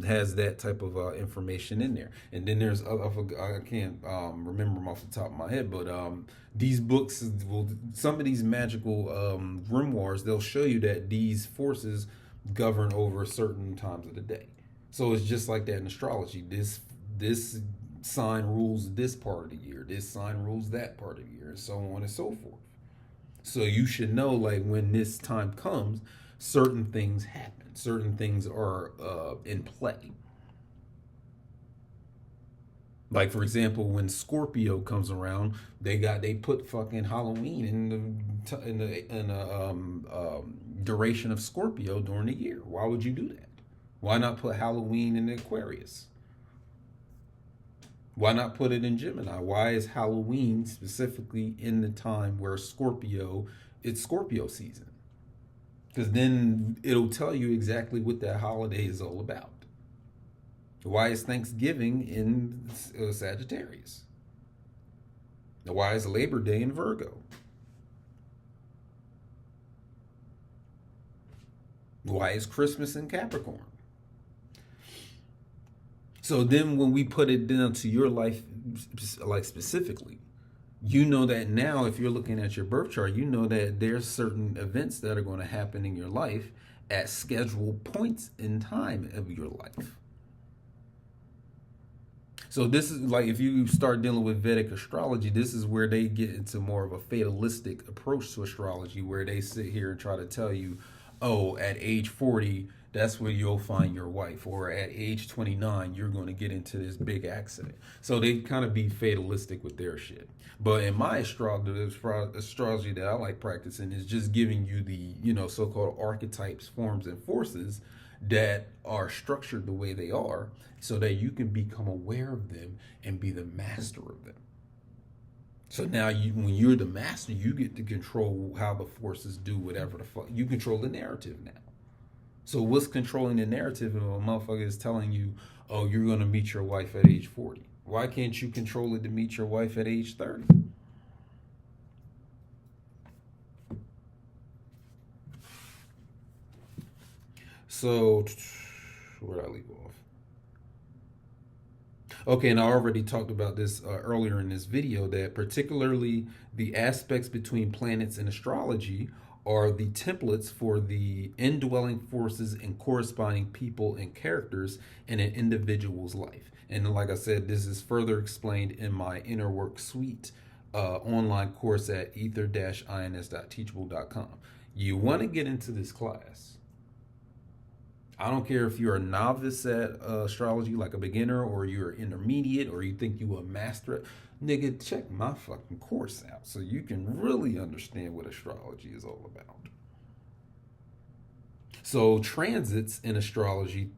has that type of information in there. And then there's, I can't remember them off the top of my head, but these books, some of these magical grimoires, they'll show you that these forces govern over certain times of the day. So it's just like that in astrology. This sign rules this part of the year. This sign rules that part of the year, and so on and so forth. So you should know, like, when this time comes, certain things happen. Certain things are in play. Like for example, when Scorpio comes around, they put fucking Halloween in the duration of Scorpio during the year. Why would you do that? Why not put Halloween in Aquarius? Why not put it in Gemini? Why is Halloween specifically in the time where it's Scorpio season? Because then it'll tell you exactly what that holiday is all about. Why is Thanksgiving in Sagittarius? Why is Labor Day in Virgo? Why is Christmas in Capricorn? So then when we put it down to your life, like specifically, you know that now if you're looking at your birth chart, you know that there's certain events that are going to happen in your life at scheduled points in time of your life. So this is like if you start dealing with Vedic astrology, this is where they get into more of a fatalistic approach to astrology, where they sit here and try to tell you, oh, at age 40, that's where you'll find your wife, or at age 29, you're going to get into this big accident. So they kind of be fatalistic with their shit. But in my astrology that I like practicing is just giving you the, so-called archetypes, forms, and forces that are structured the way they are so that you can become aware of them and be the master of them. So now when you're the master, you get to control how the forces do whatever the fuck. You control the narrative now. So what's controlling the narrative if a motherfucker is telling you, oh, you're going to meet your wife at age 40? Why can't you control it to meet your wife at age 30? So where did I leave off? Okay, and I already talked about this earlier in this video, that particularly the aspects between planets and astrology are the templates for the indwelling forces and corresponding people and characters in an individual's life. And like I said, this is further explained in my Inner Work Suite online course at ether-ins.teachable.com. You want to get into this class. I don't care if you're a novice at astrology, like a beginner, or you're intermediate, or you think you a master it. Nigga, check my fucking course out so you can really understand what astrology is all about. So transits in astrology,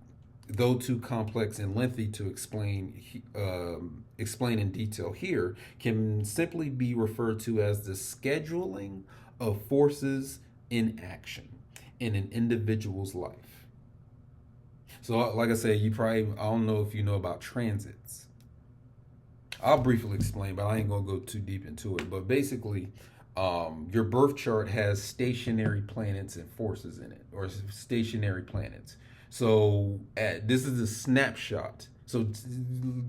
though too complex and lengthy to explain in detail here, can simply be referred to as the scheduling of forces in action in an individual's life. So like I said, I don't know if you know about transits. I'll briefly explain, but I ain't gonna go too deep into it. But basically, your birth chart has stationary planets and forces in it, or stationary planets. So this is a snapshot. So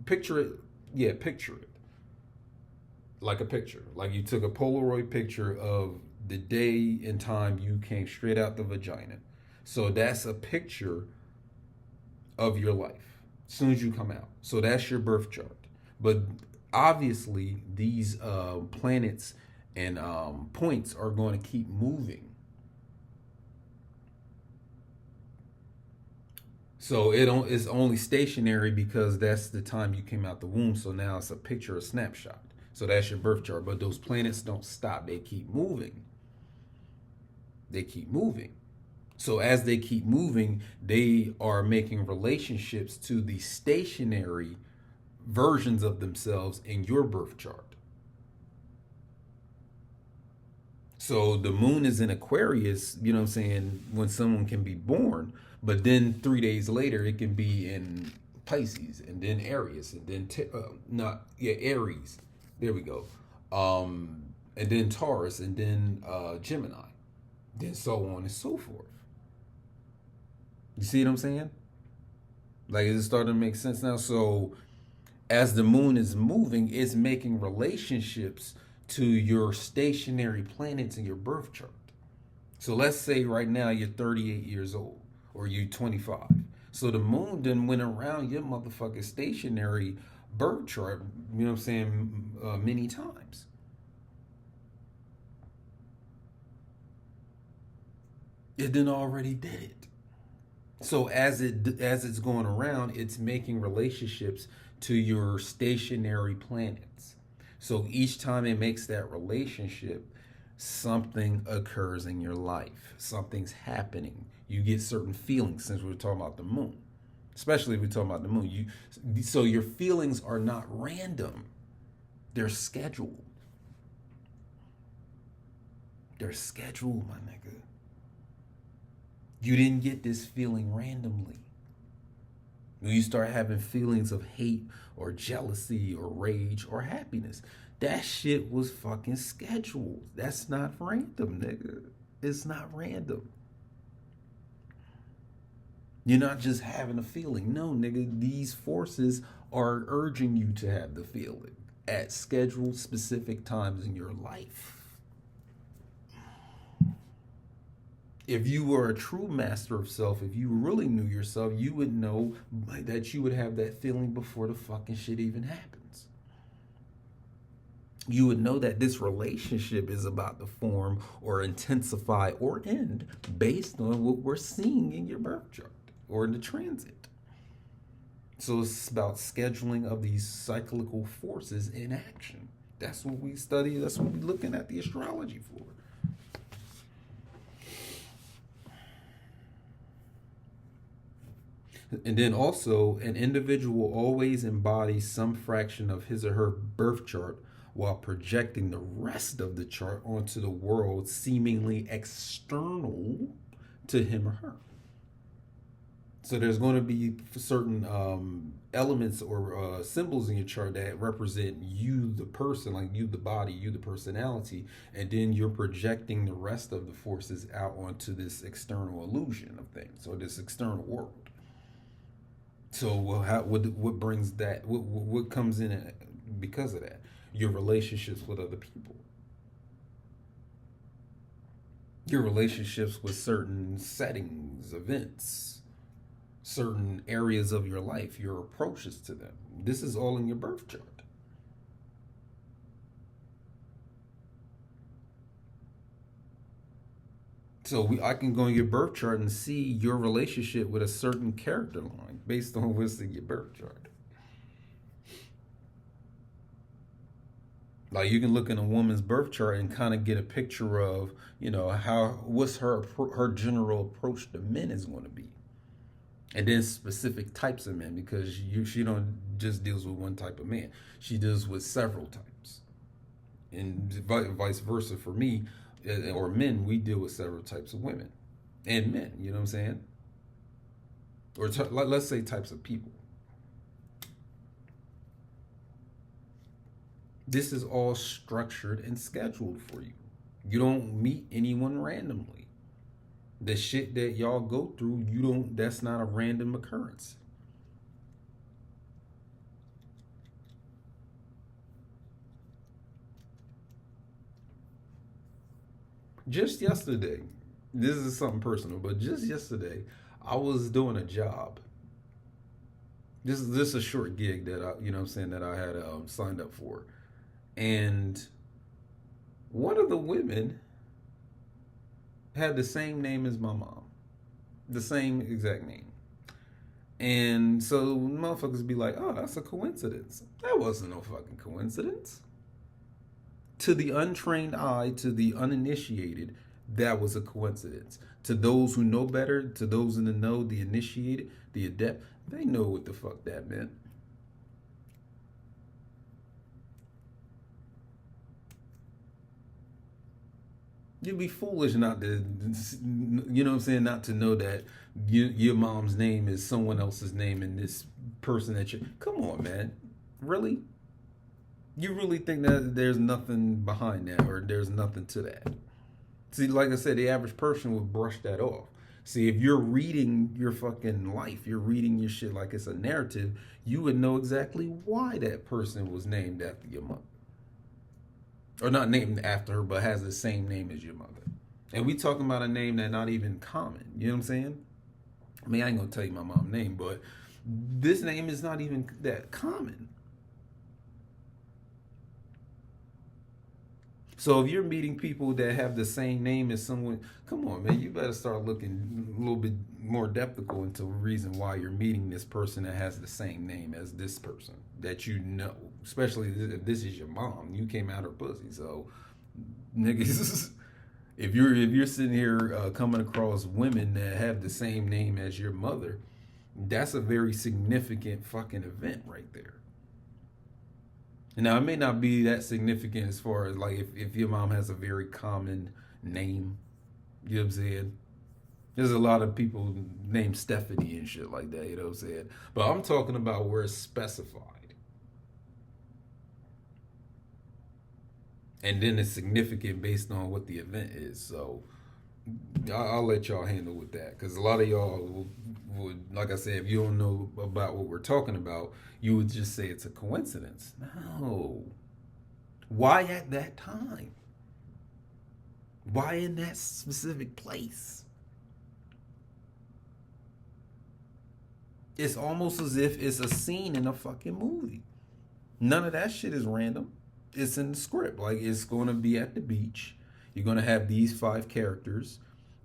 picture it. Yeah, picture it. Like a picture. Like you took a Polaroid picture of the day and time you came straight out the vagina. So that's a picture of your life as soon as you come out. So that's your birth chart. But obviously these planets and points are going to keep moving. So it's only stationary because that's the time you came out the womb. So now it's a picture, a snapshot. So that's your birth chart. But those planets don't stop. They keep moving. They keep moving. So as they keep moving, they are making relationships to the stationary versions of themselves in your birth chart. So the moon is in Aquarius, you know what I'm saying, when someone can be born, but then 3 days later it can be in Pisces, and then Aries, and then Aries. There we go. And then Taurus, and then Gemini, then so on and so forth. You see what I'm saying? Like, is it starting to make sense now? So as the moon is moving, it's making relationships to your stationary planets in your birth chart. So let's say right now you're 38 years old, or you're 25. So the moon then went around your motherfucking stationary birth chart, you know what I'm saying, many times. It then already did it. So as it's going around, it's making relationships to your stationary planets. So each time it makes that relationship, something occurs in your life. Something's happening. You get certain feelings, since we're talking about the moon. Especially if we're talking about the moon. So your feelings are not random. They're scheduled. They're scheduled, my nigga. You didn't get this feeling randomly. When you start having feelings of hate or jealousy or rage or happiness, that shit was fucking scheduled. That's not random, nigga. It's not random. You're not just having a feeling. No, nigga, these forces are urging you to have the feeling at scheduled specific times in your life. If you were a true master of self, if you really knew yourself, you would know that you would have that feeling before the fucking shit even happens. You would know that this relationship is about to form or intensify or end based on what we're seeing in your birth chart or in the transit. So it's about scheduling of these cyclical forces in action. That's what we study. That's what we're looking at the astrology for. And then also, an individual always embodies some fraction of his or her birth chart while projecting the rest of the chart onto the world seemingly external to him or her. So there's going to be certain elements or symbols in your chart that represent you, the person, like you, the body, you, the personality, and then you're projecting the rest of the forces out onto this external illusion of things, or this external world. So what brings that? What comes in because of that? Your relationships with other people. Your relationships with certain settings, events, certain areas of your life, your approaches to them. This is all in your birth chart. So I can go in your birth chart and see your relationship with a certain character line based on what's in your birth chart. Like you can look in a woman's birth chart and kind of get a picture of, what's her general approach to men is going to be. And then specific types of men, because she don't just deals with one type of man. She deals with several types. And vice versa for me, or men, we deal with several types of women and men, you know what I'm saying? Or let's say types of people. This is all structured and scheduled for you. You don't meet anyone randomly. The shit that y'all go through, that's not a random occurrence. Just yesterday, this is something personal, but just yesterday, I was doing a job. This is a short gig that that I had signed up for. And one of the women had the same name as my mom. The same exact name. And so motherfuckers be like, oh, that's a coincidence. That wasn't no fucking coincidence. To the untrained eye, to the uninitiated, that was a coincidence. To those who know better, to those in the know, the initiated, the adept, they know what the fuck that meant. You'd be foolish not to, not to know that your mom's name is someone else's name and this person that come on, man. Really? You really think that there's nothing behind that, or there's nothing to that? See, like I said, the average person would brush that off. See, if you're reading your fucking life, you're reading your shit like it's a narrative, you would know exactly why that person was named after your mother. Or not named after her, but has the same name as your mother. And we talking about a name that's not even common. You know what I'm saying? I mean, I ain't gonna tell you my mom's name, but this name is not even that common. So if you're meeting people that have the same name as someone, come on, man, you better start looking a little bit more depthical into the reason why you're meeting this person that has the same name as this person that you know. Especially if this is your mom, you came out her pussy. So, niggas, if you're sitting here coming across women that have the same name as your mother, that's a very significant fucking event right there. Now, it may not be that significant as far as like if your mom has a very common name, you know what I'm saying? There's a lot of people named Stephanie and shit like that, you know what I'm saying? But I'm talking about where it's specified. And then it's significant based on what the event is. So I'll let y'all handle with that. Because a lot of y'all would, like I said, if you don't know about what we're talking about, you would just say it's a coincidence. No. Why at that time? Why in that specific place? It's almost as if it's a scene in a fucking movie. None of that shit is random. It's in the script. Like, it's going to be at the beach. You're going to have these 5 characters.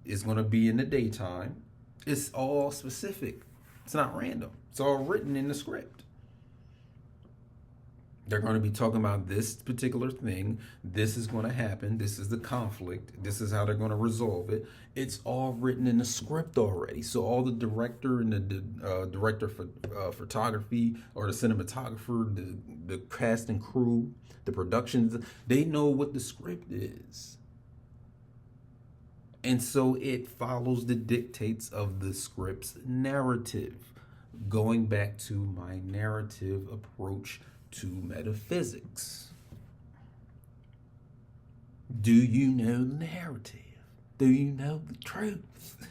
It's going to be in the daytime. It's all specific. It's not random. It's all written in the script. They're going to be talking about this particular thing. This is going to happen. This is the conflict. This is how they're going to resolve it. It's all written in the script already. So all the director and the director for photography or the cinematographer, the cast and crew, the productions, they know what the script is. And so it follows the dictates of the script's narrative. Going back to my narrative approach to metaphysics. Do you know the narrative? Do you know the truth?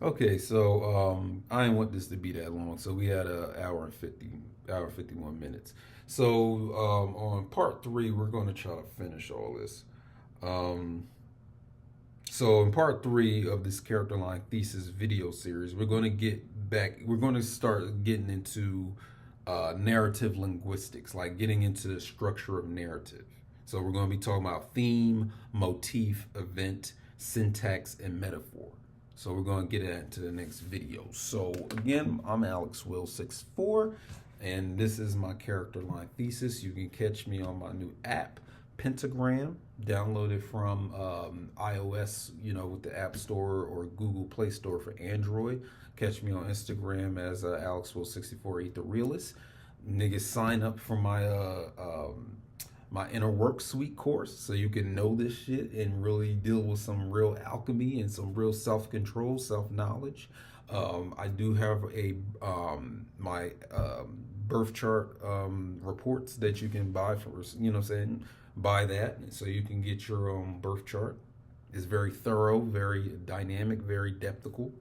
Okay, so I didn't want this to be that long, so we had an hour and 51 minutes. So on part 3, we're going to try to finish all this. So in part 3 of this Character Line Thesis video series, we're going to start getting into narrative linguistics, like getting into the structure of narrative. So we're going to be talking about theme, motif, event, syntax, and metaphor. So we're going to get into the next video. So again, I'm Alex Will 64, and this is my Character Line Thesis. You can catch me on my new app, Pentagram. Download it from iOS, with the App Store, or Google Play Store for Android. Catch me on Instagram as AlexWill64 Eat the Realist. Niggas, sign up for my my Inner Work Suite course so you can know this shit and really deal with some real alchemy and some real self-control, self-knowledge. I do have my birth chart reports that you can buy for, buy that so you can get your own birth chart. It's very thorough, very dynamic, very depthical.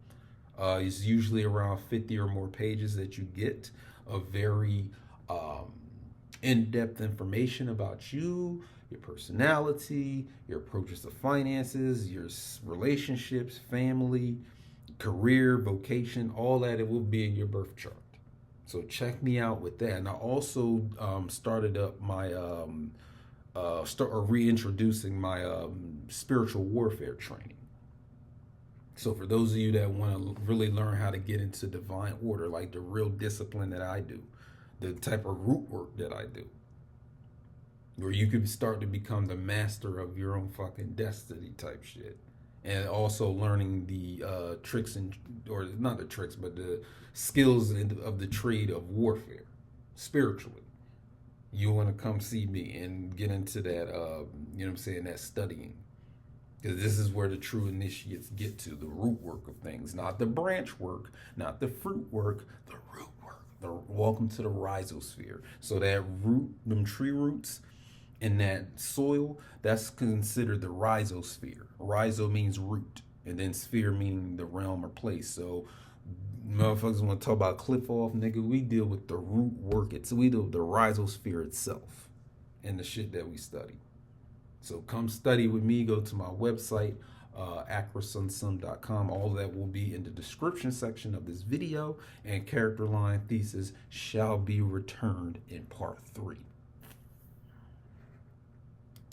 It's usually around 50 or more pages that you get of very in-depth information about you, your personality, your approaches to finances, your relationships, family, career, vocation, all that. It will be in your birth chart. So check me out with that. And I also started up my reintroducing my spiritual warfare training. So for those of you that want to really learn how to get into divine order, like the real discipline that I do, the type of root work that I do, where you can start to become the master of your own fucking destiny type shit. And also learning the tricks or not the tricks, but the skills of the trade of warfare, spiritually. You want to come see me and get into that, that studying. Because this is where the true initiates get to, the root work of things, not the branch work, not the fruit work, the root work. Welcome to the rhizosphere. So that root, them tree roots in that soil, that's considered the rhizosphere. Rhizo means root, and then sphere meaning the realm or place. So motherfuckers want to talk about cliff off, nigga. We deal with the root work. We deal with the rhizosphere itself and the shit that we study. So come study with me. Go to my website, acrosumsum.com. All that will be in the description section of this video, and Character Line Thesis shall be returned in part 3.